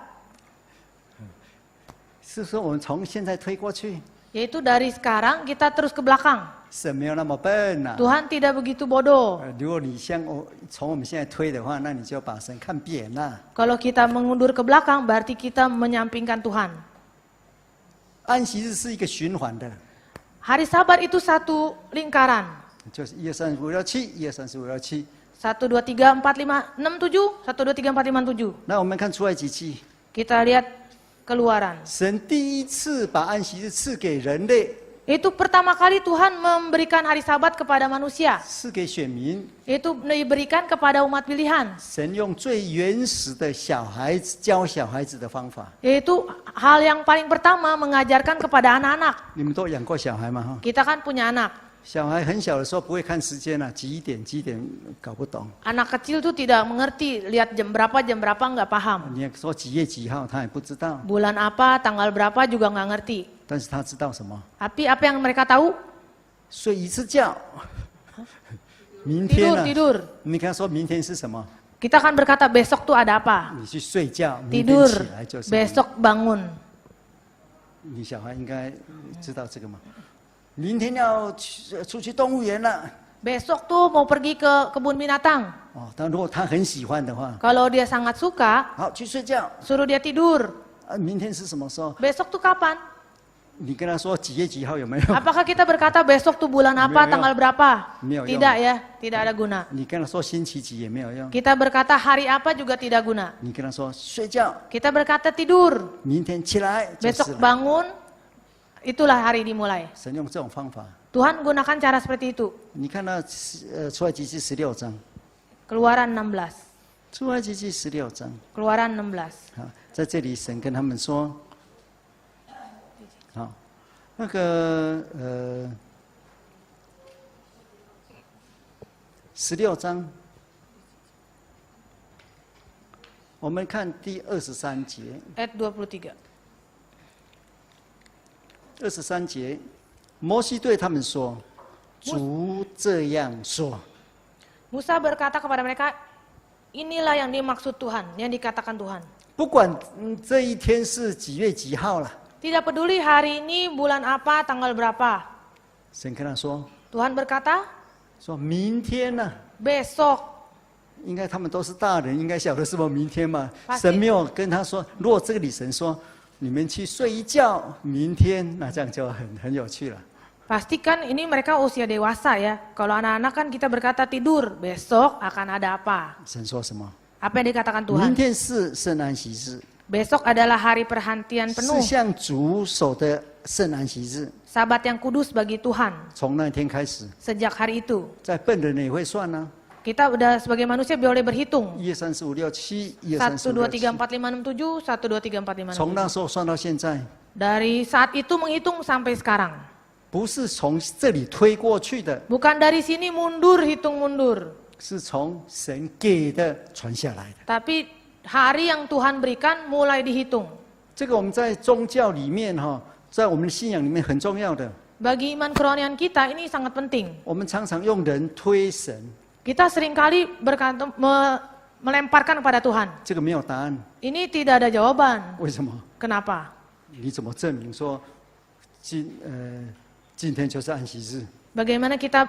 是说我们从现在推过去， Yaitu dari sekarang kita terus ke belakang. 神没有那么笨呐、 Tuhan tidak begitu bodoh. 如果你像从我们现在推的话，那你就把神看扁了。 Kalau kita mengundur ke belakang berarti kita menyampingkan Tuhan. 安息日是一个循环的， Hari Sabat itu satu lingkaran. 就是1、2、3、4、5、6、7，1、2、3、4、5、6、7。 1, 2, 3, 4, 5, 6, 7. 1, 2, 3, 4, 5, 6. 那我们看出埃及记， Kita lihat Keluaran. 神第一次把安息日赐给人类， Itu pertama kali Tuhan memberikan hari Sabat kepada manusia. 是给选民。 Itu diberikan kepada umat pilihan. 神用最原始的小孩子教小孩子的方法。 Yaitu hal yang paling pertama mengajarkan kepada anak-anak. 你们都养过小孩吗？哈， Kita kan punya anak. 小孩很小的时候不会看时间啊，几点搞不懂。 Anak kecil tuh tidak mengerti, lihat jam berapa nggak paham. 你说几月几号，他也不知道， Bulan apa, tanggal berapa juga nggak ngerti. 但是他知道什么？ Tapi apa yang mereka tahu? 睡一次觉。明天呢？ Tidur. 你跟他说明天是什么？ Kita kan berkata besok tuh ada apa? 你去睡觉，明天 Tidur, 起来就是。 besok bangun. 你小孩应该知道这个吗？明天要出去动物园了。 Besok tuh mau pergi ke kebun binatang. 哦，但如果他很喜欢的话， Kalau dia sangat suka, 好去睡觉。 suruh dia tidur. 啊，明天是什么时候？ Besok tuh kapan? 你跟他说几月几号有没有？ Apakah kita berkata besok tuh bulan apa, Meo. tanggal berapa? Meo, Tidak ya, tidak ada guna. 你跟他说星期几也没有用。 Kita berkata hari apa juga tidak guna. 你跟他说睡觉， Kita berkata tidur. 明天起来就是 Besok 了。 bangun, itulah hari dimulai. 神用这种方法， Tuhan gunakan cara seperti itu. 你看到出埃及记16章， Keluaran 16. 出埃及记16章 Keluaran 16. 啊，在这里神跟他们说，好，那个16章，我们看第23节。 Ayat 23. 23节，摩西对他们说：“主这样说。 Musa berkata kepada mereka, inilah yang dimaksud Tuhan, yang dikatakan Tuhan. 不管这一天是几月几号了， Tidak peduli hari ini bulan apa, tanggal berapa. 神跟他说， Tuhan berkata, 说明天呢、 besok. 应该他们都是大人，应该晓得是不明天嘛。 Pasti. 神没有跟他说，如果这个里神说，你们去睡一觉，明天那这样就很有趣了。 Pastikan ini mereka usia dewasa ya. Kalau anak-anak kan kita berkata tidur, besok akan ada apa. 神说什么？ Apa yang dikatakan 明 Tuhan? 天是圣安息日， Besok adalah hari perhentian 是 penuh. 向主守的圣安息日。 Sabat yang kudus bagi Tuhan. 从那天开始， Sejak hari itu. 在笨人也会算呢、 Kita udah sebagai manusia boleh berhitung. 1、2、3、4、5、6、7， 1、2、3、 1, 4、5、2, 6、7。 3, 4, 5, 6, 7. 1, 2, 3, 4, 5, 6, 7. 从那时候算到现在， Dari saat itu menghitung sampai sekarang. 不是从这里推过去的， Bukan dari sini mundur, hitung mundur. 是从神给的传下来的。 Tapi hari yang Tuhan berikan mulai dihitung. 这个我们在宗教里面哈，在我们的信仰里面很重要的。 Bagi iman kerohanian kita ini sangat penting. 我们常常用人推神， Kita seringkali melemparkan kepada Tuhan. 这个没有答案。 Ini tidak ada jawaban. 为什么？ Kenapa? 你怎么证明说今天就是安息日？ Bagaimana kita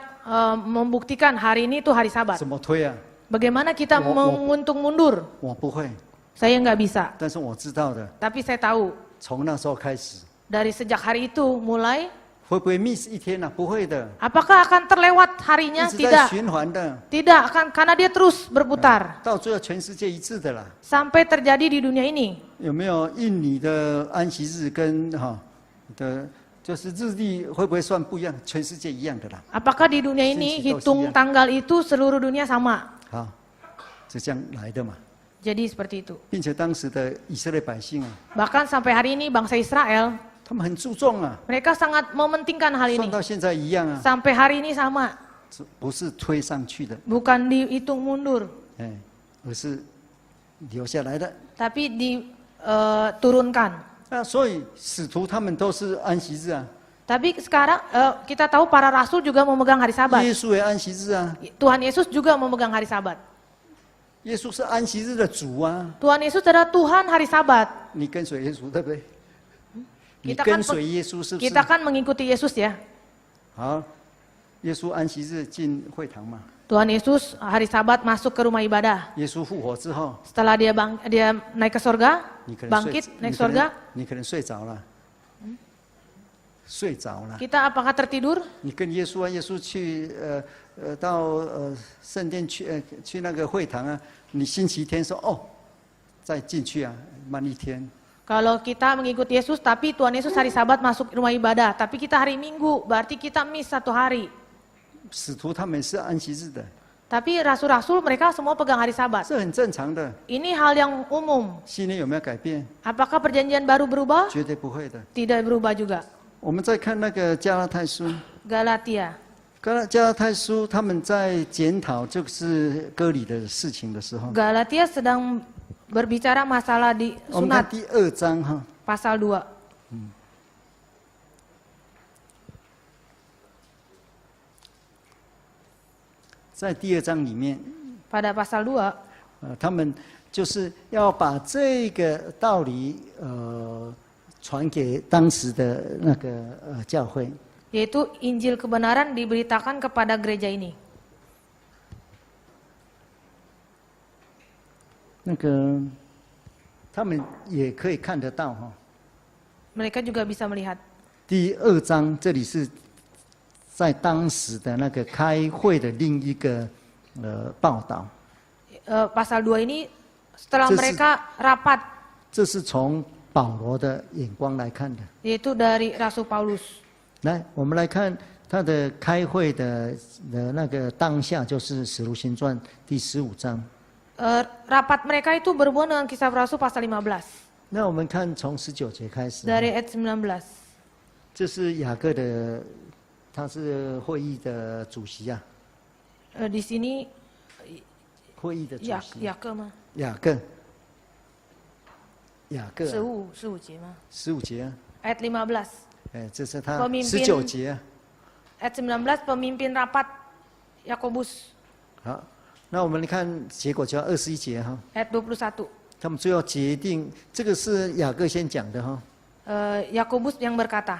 membuktikan hari ini itu hari Sabat? 怎么推啊？ Bagaimana kita menguntung mundur? 我不会， Saya nggak bisa. 但是我知道的， Tapi saya tahu 从那时候开始， dari sejak hari itu mulai. 会不会 miss 一天呢、不会的， Apakah akan terlewat 一 harinya? 直在 Tidak. 循环的， Tidak akan, karena dia terus berputar 到最后全世界一致的啦。 sampai terjadi di dunia ini. 有没有印尼的安息日跟的，就是日历会不会算不一样？全世界一样的啦。 Apakah di dunia ini hitung tanggal itu seluruh dunia sama? 好，是这样来的嘛。 Jadi seperti itu. 并且当时的以色列百姓啊， Bahkan sampai hari ini bangsa Israel, 他们很注重啊， mereka sangat mementingkan hal 算 ini. 到现在一样啊， Sampai hari ini sama, 不是推上去的， bukan dihitung mundur, 哎，而是留下来的。 tapi diturunkan. 那所以使徒他们都是安息日啊， Tapi sekarang kita tahu para rasul juga memegang hari Sabat. 耶稣也安息日啊， Tuhan Yesus juga memegang hari Sabat. 耶稣是安息日的主啊， Tuhan Yesus adalah Tuhan hari Sabat. 你跟随耶稣对不对？你 Kita kan 跟随耶稣是不是？ Kita kan mengikuti Yesus ya. 好，耶稣安息日进会堂嘛， Tuhan Yesus hari Sabat masuk ke rumah ibadah. 耶稣复活之后， Setelah dia naik ke surga, 你可能 bangkit 睡， naik surga, 你可能睡着了，睡着了。 kita apakah tertidur? 你跟耶稣啊，耶稣去到圣殿去那个会堂啊，你星期天说哦，再进去啊，慢一天， Kalau kita mengikut Yesus, tapi Tuhan Yesus hari Sabat masuk rumah ibadah, tapi kita hari Minggu, berarti kita miss 1 hari. 使徒他们是安息日的， Tapi rasul-rasul mereka semua pegang hari Sabat. 这很正常的。 Ini hal yang umum. 信念有没有改变？ Apakah perjanjian baru berubah? 绝对不会的。 Tidak berubah juga. 我们再看那个加拉太书， Galatia. 加拉太书他们在检讨就是割礼的事情的时候， Galatia sedang berbicara masalah di 我们看 sunat 第2章哈， pasal 2. 在第2章里面， Pada pasal 2, 他们就是要把这个道理传给当时的那个教会。 yaitu Injil kebenaran diberitakan kepada gereja ini. 那个他们也可以看得到哈。 Mereka juga bisa melihat. 第2章这里是在当时的那个开会的另一个报道。 Pasal 2 ini setelah Terus- mereka rapat, 这是从保罗的眼光来看的。 yaitu dari Rasul Paulus. 来，我们来看他的开会的那个当下，就是《使徒行传》第15章。 Rapat mereka itu berhubungan dengan Kisah Rasul pasal 15. 那我们看从19节开始， Dari ayat 19. 这是雅各的，他是会议的主席啊， Di sini 会议的主席。 Yakub mah. 雅各，雅各啊、 15节mah. 15节啊， Ayat 15. 哎，这是他 Pemimpin 19节啊。 Ayat 19 pemimpin rapat Yakobus. 好，那我们看结果就要21节哈， Ayat 21. 他们最后决定，这个是雅各先讲的哈。 Yakobus yang berkata,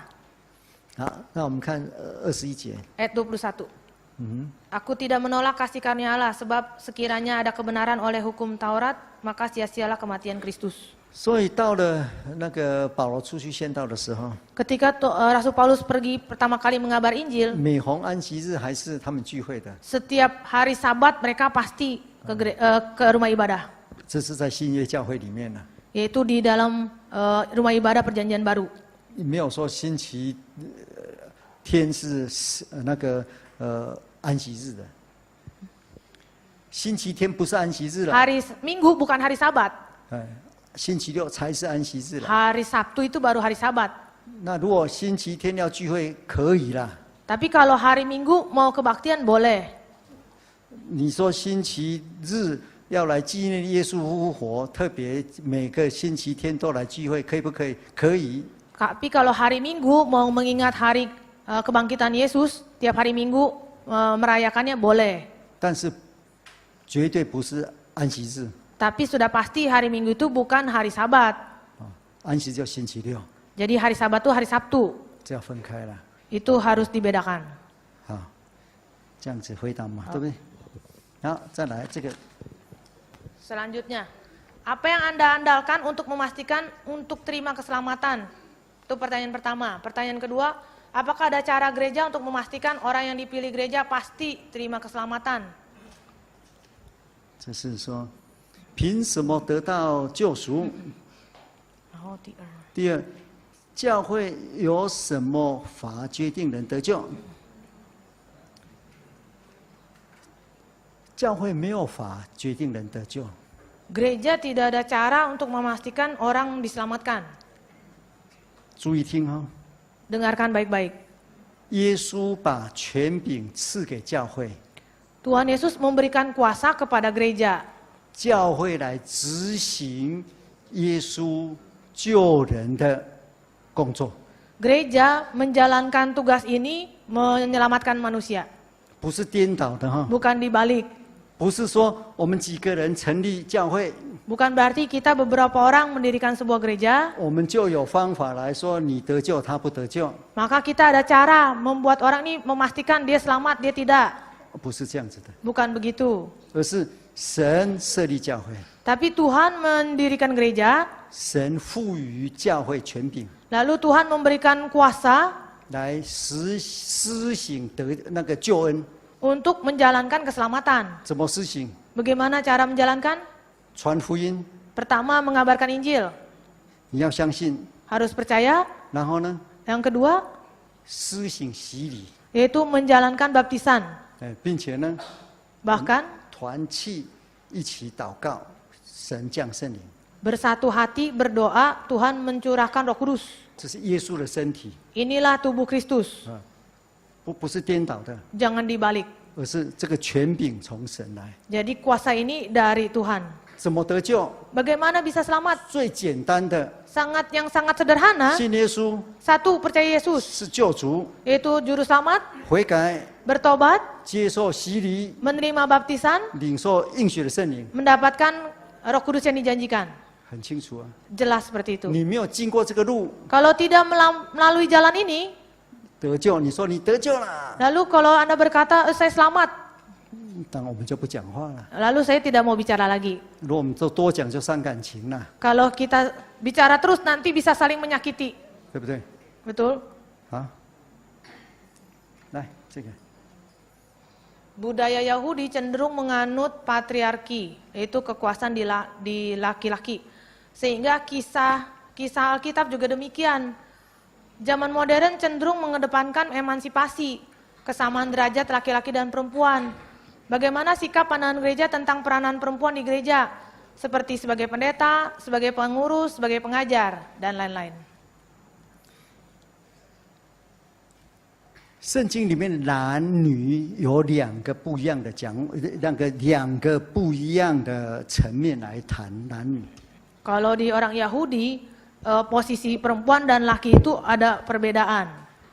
好，那我们看21节。 ayat 21. 嗯， Aku tidak menolak kasih karunia Allah, sebab sekiranya ada kebenaran oleh hukum Taurat, maka sia-sialah kematian Kristus. 所以到了那个保罗出去宣道的时候， Ketika Rasul Paulus pergi pertama kali mengabar Injil, 每逢安息日还是他们聚会的， setiap hari Sabat mereka pasti ke rumah ibadah, 这是在新约教会里面呢、 yaitu di dalam rumah ibadah perjanjian baru. 没有说星期天是那个安息日的，星期天不是安息日了， Hari Minggu bukan hari Sabat, 哎，星期六才是安息日了。 hari Sabtu itu baru hari Sabat. 那如果星期天要聚会可以啦， Tapi kalau hari Minggu mau kebaktian boleh. 你说星期日要来纪念耶稣复活，特别每个星期天都来聚会，可以不可以？可以。 Tapi kalau hari Minggu mau mengingat hari kebangkitan Yesus, tiap hari Minggu merayakannya boleh. 但是绝对不是安息日， Tapi sudah pasti hari Minggu itu bukan hari Sabat. 安息就星期六， Jadi hari Sabat itu hari Sabtu. 这要分开了。 Itu harus dibedakan. 好，这样子回答嘛，对不对？好，再来这个， Selanjutnya, apa yang Anda andalkan untuk memastikan untuk terima keselamatan? Itu pertanyaan pertama. Pertanyaan kedua, apakah ada cara gereja untuk memastikan orang yang dipilih gereja pasti terima keselamatan? 这是说凭什么得到救赎？ Oh, 第二，教会有什么法决定人得救？教会没有法决定人得救。 Gereja tidak ada cara untuk memastikan orang diselamatkan. 注意听哦， Dengarkan baik-baik. 耶稣把权柄赐给教会， Tuhan Yesus memberikan kuasa kepada gereja. 教会来执行耶稣救人的工作， Gereja menjalankan tugas ini menyelamatkan manusia, 不是颠倒的哈， bukan dibalik. 不是说我们几个人成立教会， Bukan berarti kita beberapa orang mendirikan sebuah gereja, 我们就有方法来说你得救，他不得救， maka kita ada cara membuat orang ini memastikan dia selamat, dia tidak. 不是这样子的， Bukan begitu. 而是神设立教会， Tapi Tuhan mendirikan gereja, 神赋予教会权柄， lalu Tuhan memberikan kuasa 来施行得那个救恩。 untuk menjalankan keselamatan. 怎么施行？ Bagaimana cara menjalankan? 传福音， Pertama, mengabarkan Injil. 你要相信， harus percaya. 然后呢， Yang kedua, 施行洗礼， yaitu menjalankan baptisan. 并且呢， Bahkan 团契一起祷告，神降圣灵， bersatu hati berdoa, Tuhan mencurahkan Roh Kudus. 这是耶稣的身体， Inilah tubuh Kristus. 不是颠倒的， Jangan dibalik. 而是这个权柄从神来。 Jadi kuasa ini dari Tuhan. 怎么得救？ Bagaimana bisa selamat? 最简单的， Sangat sederhana. 信耶稣 Satu, percaya Yesus, 是救主， yaitu juru selamat, 悔改， bertobat, 接受洗礼， menerima baptisan, 领受应许的圣灵， mendapatkan Roh Kudus yang dijanjikan. 很清楚啊。 Jelas seperti itu. 你没有经过这个路 Kalau tidak melalui jalan ini, 得救，你说你得救了， lalu kalau Anda berkata, saya selamat, 当然我们就不讲话了。 lalu saya tidak mau bicara lagi. 如果我们多讲，就伤感情了， Kalau kita bicara terus nanti bisa saling menyakiti. 对不对？ Betul? 好，来这个。 Budaya Yahudi cenderung menganut patriarki, yaitu kekuasaan di laki-laki. Sehingga kisah Alkitab juga demikian. Zaman modern cenderung mengedepankan emansipasi, kesamaan derajat laki-laki dan perempuan. Bagaimana sikap pandangan gereja tentang peranan perempuan di gereja, seperti sebagai pendeta, sebagai pengurus, sebagai pengajar, dan lain-lain. 圣经里面男女有两个不一样的两个不一样的层面来谈男女。 Kalau di orang Yahudi, posisi perempuan dan laki itu ada perbedaan.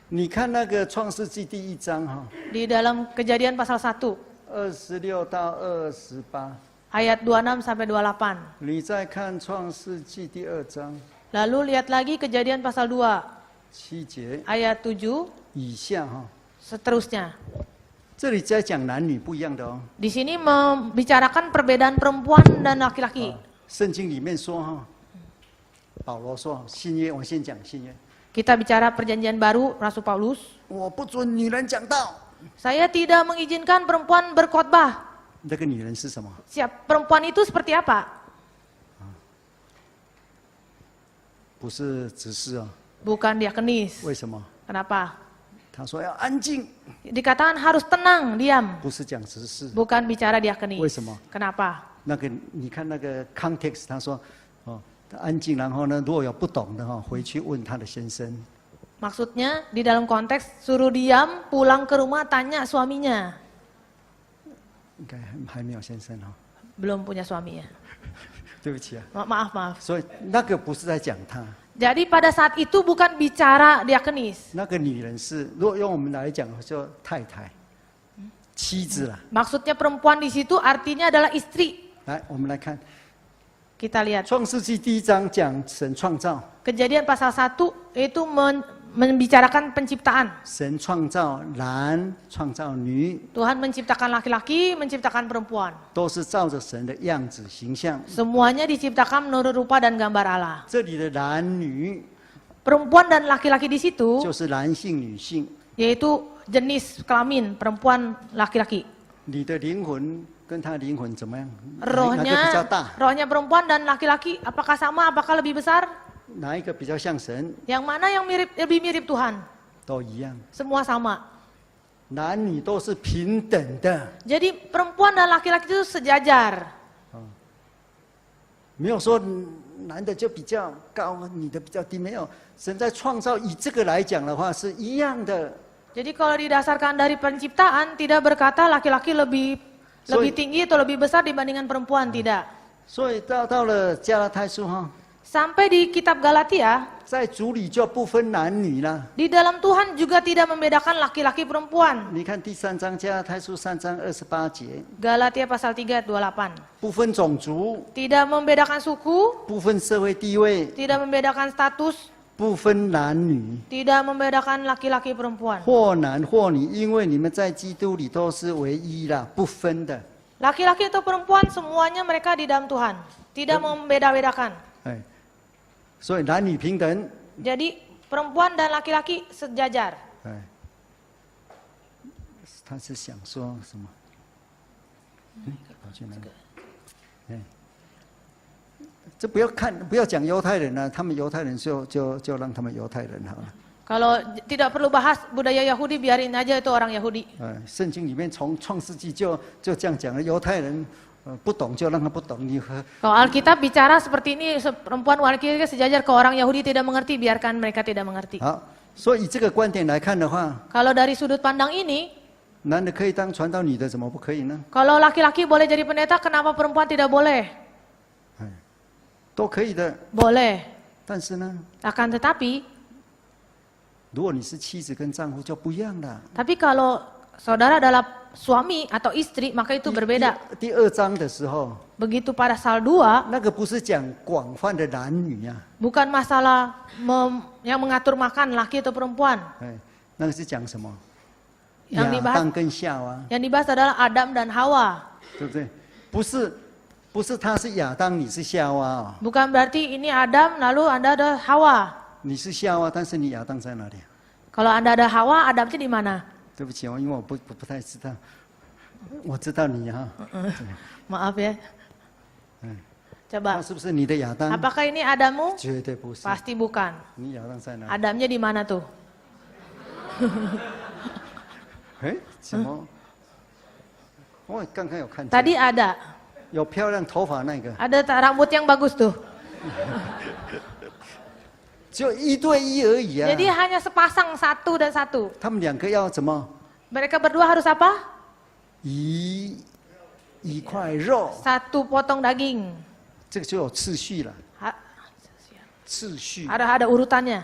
你看那个创世纪第1章哈， Di dalam Kejadian pasal 1, 26到28， ayat 26 sampai 28. 你再看创世纪第2章 Lalu lihat lagi Kejadian pasal 2, 7节 ayat 7, 以下哈， seterusnya. 这里在讲男女不一样的哦。 Di sini membicarakan perbedaan perempuan dan laki-laki. 圣经里面说哈，保罗说新约，我先讲新约， Kita bicara perjanjian baru, Rasul Paulus. 我不准女人讲道。 Saya tidak mengizinkan perempuan berkhotbah. 这个女人是什么？ Perempuan itu seperti apa? 不是执事哦。 Bukan diakenis. 为什么？ Kenapa? 他说要安静， Dikatakan harus tenang, diam. 不是讲执事。 Bukan bicara diakenis. 为什么？ Kenapa? 那个你看那个 context， 他说哦，安静，然后呢，如果有不懂的哈，回去问他的先生。 Maksudnya di dalam konteks suruh diam, pulang ke rumah tanya suaminya. 应该还没有先生哈， Belum punya suami ya. 对不起啊。 Maaf. 所以那个不是在讲他， Jadi pada saat itu bukan bicara diakenis. 那个女人是，如果用我们来讲，叫太太、妻子啦。 Maksudnya perempuan di situ artinya adalah istri. 来，我们来看 Kita lihat 创世纪第1章讲神创造， Kejadian pasal 1 itu membicarakan penciptaan. 神创造男，创造女， Tuhan menciptakan laki-laki, menciptakan perempuan. 都是照着神的样子形象。 Semuanya diciptakan menurut rupa dan gambar Allah. 这里的男女 Perempuan dan laki-laki di situ 就是男性、女性。 yaitu jenis kelamin perempuan laki-laki. 你的灵魂跟他灵魂怎么样？哪个比较大？ Rohnya perempuan dan laki-laki apakah sama, apakah lebih besar? 哪一个比较像神？ Yang mana yang lebih mirip Tuhan? 都一样， Semua sama. 男女都是平等的， Jadi perempuan dan laki-laki itu sejajar. 没有说男的就比较高，女的比较低，没有。神在创造以这个来讲的话是一样的。 Jadi kalau didasarkan dari penciptaan tidak berkata laki-laki lebih tinggi atau lebih besar dibandingkan perempuan, tidak. 所以到了加拉太书哈， Sampai di kitab Galatia, 在主里就不分男女啦。 di dalam Tuhan juga tidak membedakan laki-laki perempuan. 你看第3章加拉太书3章28节， Galatia pasal 3 ayat 28. 不分种族， Tidak membedakan suku, 不分社会地位， tidak membedakan status, 不分男女， tidak membedakan laki-laki perempuan. 或男或女，因为你们在基督里都是唯一啦，不分的。 Laki-laki atau perempuan semuanya mereka di dalam Tuhan. Tidak membeda-bedakan. 哎，所以男女平等。 Jadi perempuan dan laki-laki sejajar. 哎，他是想说什么？跑去哪里？哎，这不要讲犹太人了，他们犹太人就让他们犹太人好了。 Kalau tidak perlu bahas budaya Yahudi, biarin aja itu orang Yahudi. 圣经里面从创世纪就这样讲了，犹太人不懂就让他不懂，你和 Kalau Alkitab bicara seperti ini, perempuan wanita sejajar ke orang Yahudi tidak mengerti, biarkan mereka tidak mengerti. 好，所以以这个观点来看的话， Kalau dari sudut pandang ini, 男的可以当传道，女的怎么不可以呢？ kalau laki-laki boleh jadi pendeta, kenapa perempuan tidak boleh? 都可以的。 Boleh. 但是呢， Akan tetapi, 如果你是妻子跟丈夫就不一样了。 tapi kalau saudara adalah suami atau istri, maka itu berbeda. 第2章的时候， Begitu pada Sal 2, 那个不是讲广泛的男女啊， bukan masalah yang mengatur makan laki atau perempuan. 那个是讲什么？ Yang 亚 dibahas, 当跟夏娃， yang dibahas adalah Adam dan Hawa. 对不对？不是他是亚当，你是夏娃啊、 Bukan berarti ini Adam, lalu Anda ada Hawa. 你是夏娃，但是你亚当在哪里？ Kalau Anda ada Hawa, Adamnya di mana? 对不起哦，因为我不太知道，我知道你哈、 Maaf ya. 那 Coba, 是不是你的亚当？ apakah ini Adamu? 绝对不是。 Pasti bukan. 你亚当在哪里？ Adamnya di mana tuh? 哎，怎么？我刚刚有看见， Tadi ada. 有漂亮头发那个， Ada rambut yang bagus tuh. 只有1对1而已啊。 Jadi hanya sepasang, satu dan satu. 他们2个要怎么？ Mereka berdua harus apa? 一块肉， Satu potong daging. 这个就有次序了。 Ha- 次序， Ada urutannya.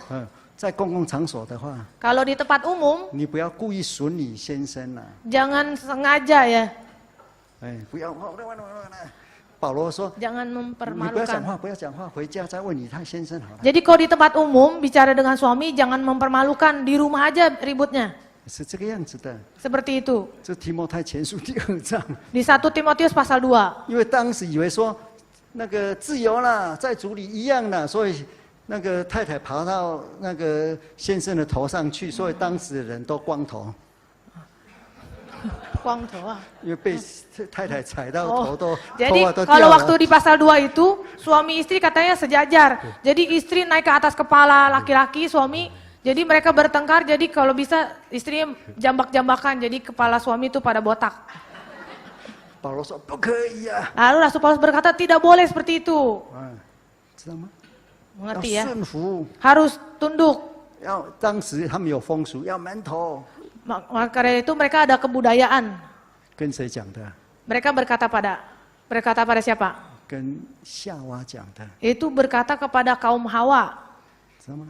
在公共场所的话， Kalau di tempat umum, 你不要故意损你先生呐、 jangan sengaja ya. 哎，不要。保罗说， Jangan 你不要讲 mempermalukan. 话，不要讲话，回家再问你他先生好了。 Jadi kalau di tempat umum bicara dengan suami jangan mempermalukan, di rumah aja ributnya. 是这个样子的。 Seperti itu. 这提摩太前书第2章， Di 1 Timotius pasal 2. 因为当时以为说那个自由啦，在主里一样啦，所以那个太太爬到那个先生的头上去，所以当时的人都光头， Kuang toa. 因为被太太踩到头都、 Jadi 头发都掉 kalau 了。 waktu di pasal 2 itu suami istri katanya sejajar. Jadi istri naik ke atas kepala laki-laki suami. Jadi mereka bertengkar. Jadi kalau bisa istrinya jambak-jambakan. Jadi kepala suami itu pada botak. 保罗说不可以呀、 Lalu Rasul Paulus berkata tidak boleh seperti itu. 知道吗？ Mengerti 要 ya? 顺服， Harus tunduk. 当时他们有风俗，要门头。 Maka dari itu mereka ada kebudayaan. 跟谁讲的？ Mereka berkata pada siapa? 跟夏娃讲的， Itu berkata kepada kaum Hawa. 知道吗？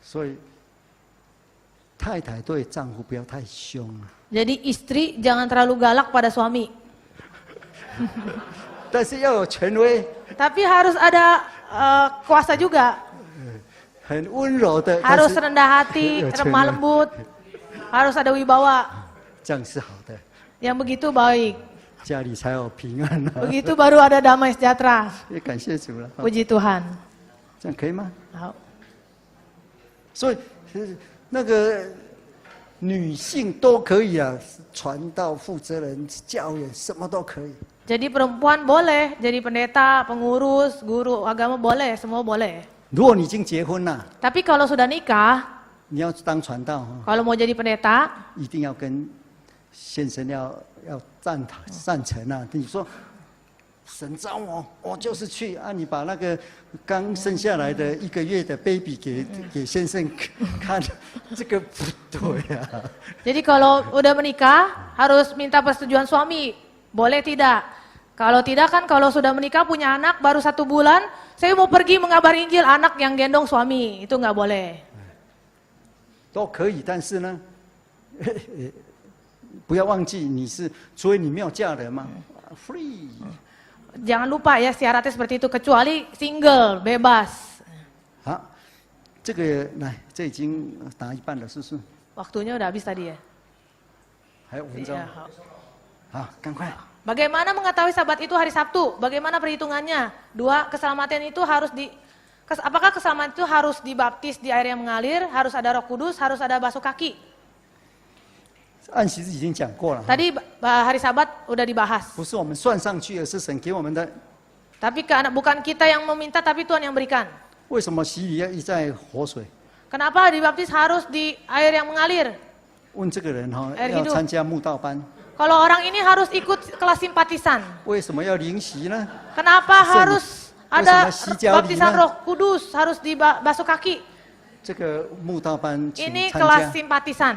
所以太太对丈夫不要太凶啊。 Jadi istri jangan terlalu galak pada suami. 但是要有权威， Tapi harus ada kuasa juga. 很温柔的， Harus 但是 rendah hati, Ya, lemah cuman. lembut. Harus ada wibawa. 这样是好的， Yang begitu baik. 家里才有平安啊。 Begitu baru ada damai sejahtera. 也感谢主了， Puji Tuhan. 这样可以吗？ Tahu. 所以那个女性都可以啊，传道、负责人、教员，什么都可以。 Jadi perempuan boleh, jadi pendeta, pengurus, guru agama boleh, semua boleh. 如果你已经结婚了， Tapi kalau sudah nikah, 你要当传道啊， kalau mau jadi pendeta, 一定要跟先生要赞成啊。你说神召我就是去啊，你把那个刚生下来的1个月的 baby 给先生看，这个不对啊。 jadi kalau udah menikah harus minta persetujuan suami, boleh tidak? Kalau tidak kan kalau sudah menikah punya anak baru 1 bulan, saya mau pergi mengabari Injil, anak yang gendong suami, itu nggak boleh. 都可以，但是呢，不要忘记所以你没有嫁人嘛，free。 Jangan lupa ya syaratnya seperti itu, kecuali single, bebas. 好，这个来，这已经答一半了，是不是？ Waktunya udah habis tadi ya? 还有5分钟 Iya,，好。 好，赶快。 Bagaimana mengetahui Sabat itu hari Sabtu? Bagaimana perhitungannya? 2, keselamatan itu apakah keselamatan itu harus dibaptis di air yang mengalir? Harus ada Roh Kudus? Harus ada basuh kaki? 安息日已经讲过了， Tadi hari Sabat udah dibahas. 不是我们算上去，而是神给我们的 Tapi bukan kita yang meminta, tapi Tuhan yang berikan. 为什么洗礼要依在活水？ Kenapa dibaptis harus di air yang mengalir? 问这个人哈、 Air 要 hidup. 参加慕道班， Kalau orang ini harus ikut kelas simpatisan. 为什么要灵洗呢？ Kenapa Sen- harus ada Wesama baptisan Sijali, Roh Kudus, harus dibasuh kaki? 这个慕道班请 Ini 参 kelas 加。 simpatisan.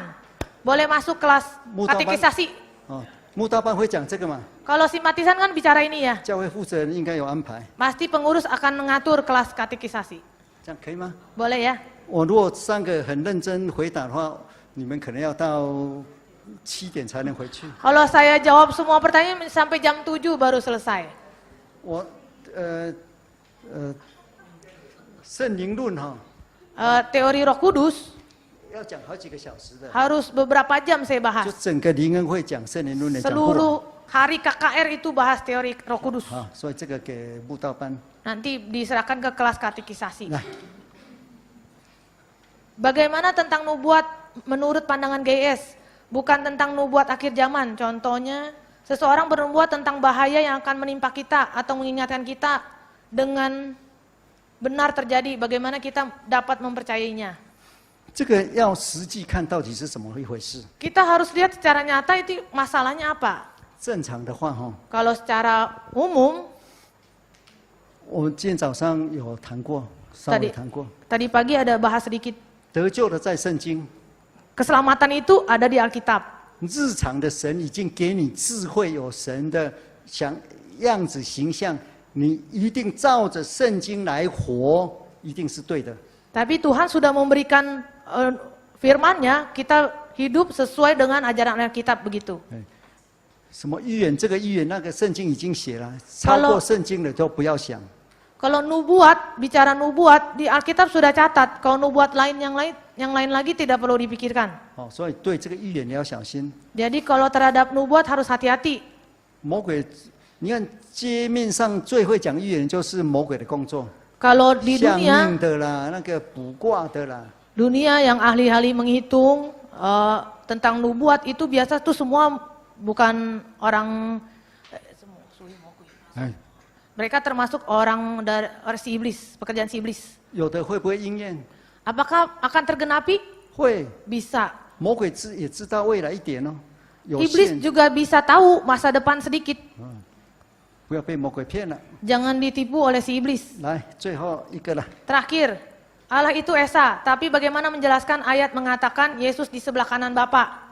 Boleh masuk kelas Mudapan. katekisasi. 哦，慕道班会讲这个嘛？ Kalau simpatisan kan bicara ini ya. 教会负责人应该有安排， Pasti pengurus akan mengatur kelas katekisasi. 这样可以吗？ Boleh ya? 我如果3个很认真回答的话，你们可能要到7点才能回去。 Kalau saya jawab semua pertanyaan sampai jam 7 baru selesai. 我圣灵论哈、 Teori Roh Kudus 要讲好几个小时的， harus beberapa jam saya 就 bahas. 整个灵恩会讲圣灵论的讲不完 Seluruh hari KKR itu bahas teori Roh Kudus. 啊，所以这个给慕道班 Nanti diserahkan ke kelas katekisasi. 来。 Bagaimana tentang nubuat menurut pandangan GIS? Bukan tentang nubuat akhir zaman. Contohnya, seseorang bernubuat tentang bahaya yang akan menimpa kita atau mengingatkan kita dengan benar terjadi. Bagaimana kita dapat mempercayainya? 这个要实际看到底是怎么一回事。 Kita harus lihat secara nyata itu masalahnya apa. 正常的话哈， Kalau secara umum, 我今天早上有谈过，稍微谈过， tadi pagi ada bahas sedikit. 得救的在圣经， Keselamatan itu ada di Alkitab. 日常的神已经给你智慧，有神的样子形象，你一定照着圣经来活，一定是对的。 Tapi Tuhan sudah memberikan firman-Nya, kita hidup sesuai dengan ajaran Alkitab begitu. 什么预言，这个预言那个圣经已经写了，超过圣经的都不要想。 Kalau nubuat, bicara nubuat di Alkitab sudah catat. Kalau nubuat yang lain lagi tidak perlu dipikirkan. 哦，所以对这个预言你要小心。 Jadi kalau terhadap nubuat harus hati-hati. 魔鬼，你看街面上最会讲预言就是魔鬼的工作， Kalau di 相 dunia, 命的啦，那个卜卦的啦， dunia yang ahli-ahli menghitung tentang nubuat itu biasa tuh semua bukan orang, 哎， mereka termasuk orang dari si iblis, pekerjaan si iblis. 有的会不会应验？ Apakah akan tergenapi? 会， Bisa. 魔鬼也知道未来一点哦，有 Iblis 限， juga bisa tahu masa depan sedikit. 不要被魔鬼骗了。 Jangan ditipu oleh si iblis. 来，最后一个了， Terakhir, Allah itu Esa, tapi bagaimana menjelaskan ayat mengatakan Yesus di sebelah kanan Bapa?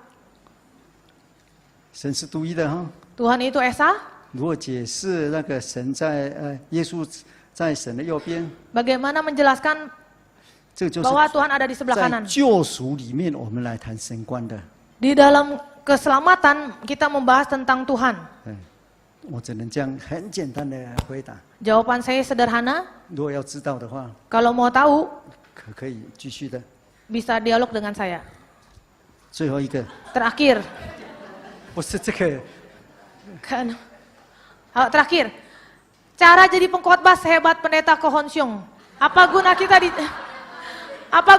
神是独一的哈、 Tuhan itu Esa? 如果解释那个神在耶稣在神的右边， Bagaimana menjelaskan 这个就是 bahwa Tuhan ada di sebelah 在 kanan? 救赎里面我们来谈神观的。 Di dalam keselamatan kita membahas tentang Tuhan. 哎，我只能这样很简单的回答。 Jawaban saya sederhana, 如果要知道的话， kalau mau tahu 可以继续的。 bisa dialog dengan saya. 最后一个 Terakhir, 不是这个， kan? Terakhir, cara jadi pengkhotbah sehebat pendeta Ko Hon Siong. Apa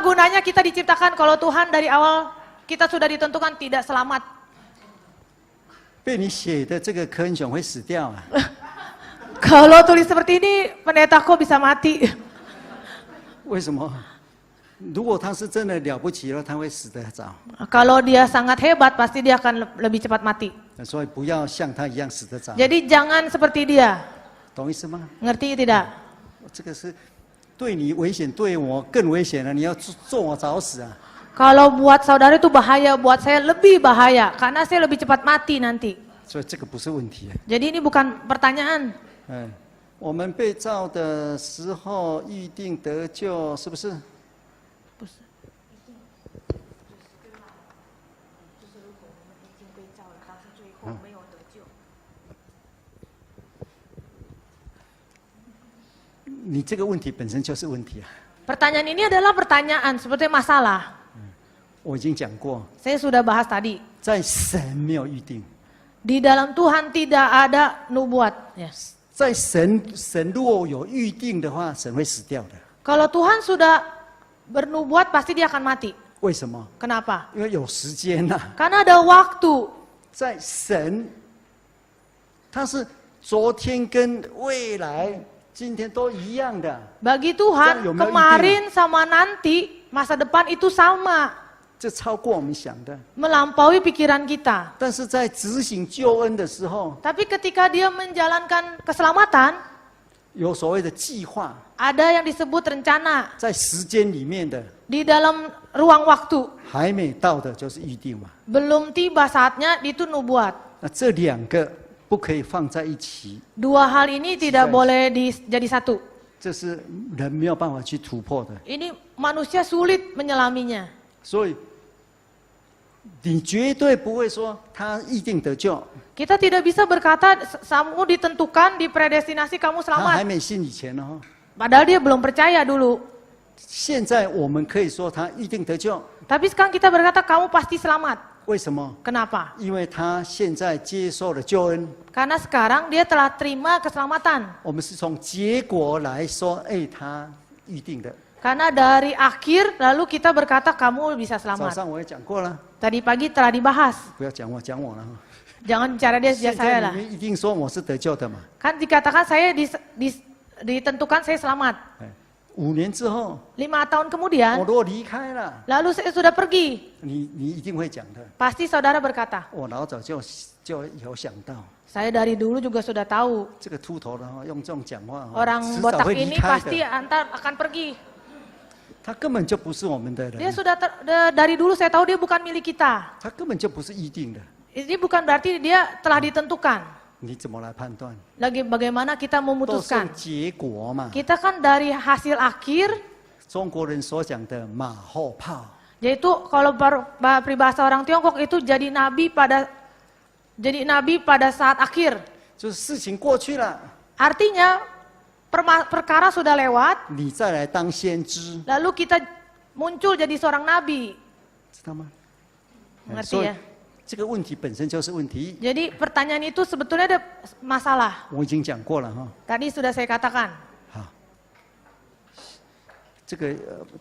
gunanya kita diciptakan kalau Tuhan dari awal kita sudah ditentukan tidak selamat? 被你写的这个科恩熊会死掉啊！ Kalau tulis seperti ini, pendeta Ko bisa mati. 为什么？如果他是真的了不起了，他会死得早。 Kalau dia sangat hebat, pasti dia akan lebih cepat mati. 所以不要像他一样死得早， Jadi jangan seperti dia. 懂意思吗？ Ngerti tidak? 这个是对你危险，对我更危险了。你要做我早死啊！ Kalau buat saudara itu bahaya, buat saya lebih bahaya. Karena saya lebih cepat mati nanti. 所以这个不是问题。 Jadi ini bukan pertanyaan. 嗯，我们被造的时候预定得救，是不是？ 你这个问题本身就是问题啊！ Pertanyaan ini adalah pertanyaan seperti masalah. 我已经讲过， Saya sudah bahas tadi. 在神没有预定， Di dalam Tuhan tidak ada nubuat. Yes. 在神如果有预定的话，神会死掉的。 Kalau Tuhan sudah bernubuat, pasti dia akan mati. 为什么？ Kenapa? 因为有时间呐、 Karena ada waktu. 在神，他是昨天跟未来、今天都一样的。 Bagi 这样 Tuhan, 有没有一定？ kemarin sama nanti, masa depan itu sama. 这超过我们想的。 Melampaui pikiran kita. 但是在执行救恩的时候， Tapi ketika dia menjalankan keselamatan, 有所谓的计划， ada yang disebut rencana. 在时间里面的 Di dalam ruang waktu. 还没到的，就是预定嘛。 Belum tiba saatnya, itu nubuat. 那这两个不可以放在一起， Dua hal ini tidak boleh jadi satu. 这是人没有办法去突破的。 Ini manusia sulit menyelaminya. 所以，你绝对不会说他一定得救， Kita tidak bisa berkata, kamu ditentukan, dipredestinasi, kamu 他还 selamat. 没信以前哦。 Padahal dia belum percaya dulu. 现在我们可以说他一定得救， Tapi sekarang kita berkata, kamu pasti selamat. 为什么？ Kenapa? 因为他现在接受了救恩， Karena sekarang dia telah terima keselamatan. 我们是从结果来说，哎，他预定的。 Karena dari akhir, lalu kita berkata, kamu bisa 早 selamat. 上我也讲过了， Tadi pagi telah dibahas. 不要讲我了。 Jangan bicara dia 现 sejak saya 在 lah. 你们一定说我是得救的嘛？ Kan dikatakan saya ditentukan saya selamat. 哎，5年之后， 5 tahun 我 kemudian, 如果离开了， lalu saya sudah pergi. 你一定会讲的。 Pasti saudara berkata, 我老早就有想到， saya dari dulu juga sudah tahu. 这个秃头的哦，用这种讲话哦， Orang 迟早 botak 会离 ini 开 pasti 的。 antar akan pergi. 他根本就不是我们的 Dia 人， sudah dari dulu saya tahu dia bukan milik kita. 他根本就不是预定的。 Ini bukan berarti dia telah ditentukan. 你怎么来判断？ Lagi bagaimana kita 都是 memutuskan? 用结果嘛。 Kita kan dari hasil akhir, 中国人所讲的马后炮， yaitu kalau peribahasa orang Tiongkok itu jadi nabi pada saat akhir. 就是事情过去了， Artinya perkara sudah lewat, 你再来当先知， lalu kita muncul jadi seorang nabi. 知道吗？ Mengerti 所以 ya? 这个问题本身就是问题。 Jadi pertanyaan itu sebetulnya ada masalah. 我已经讲过了哈。 Tadi sudah saya katakan. 好，这个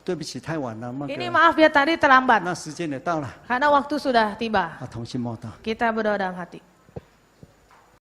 对不起，太晚了，那 Ini 个 maaf ya tadi terlambat. 那时间也到了， Karena waktu sudah tiba. 啊，同心莫道。 Kita berdoa dalam hati.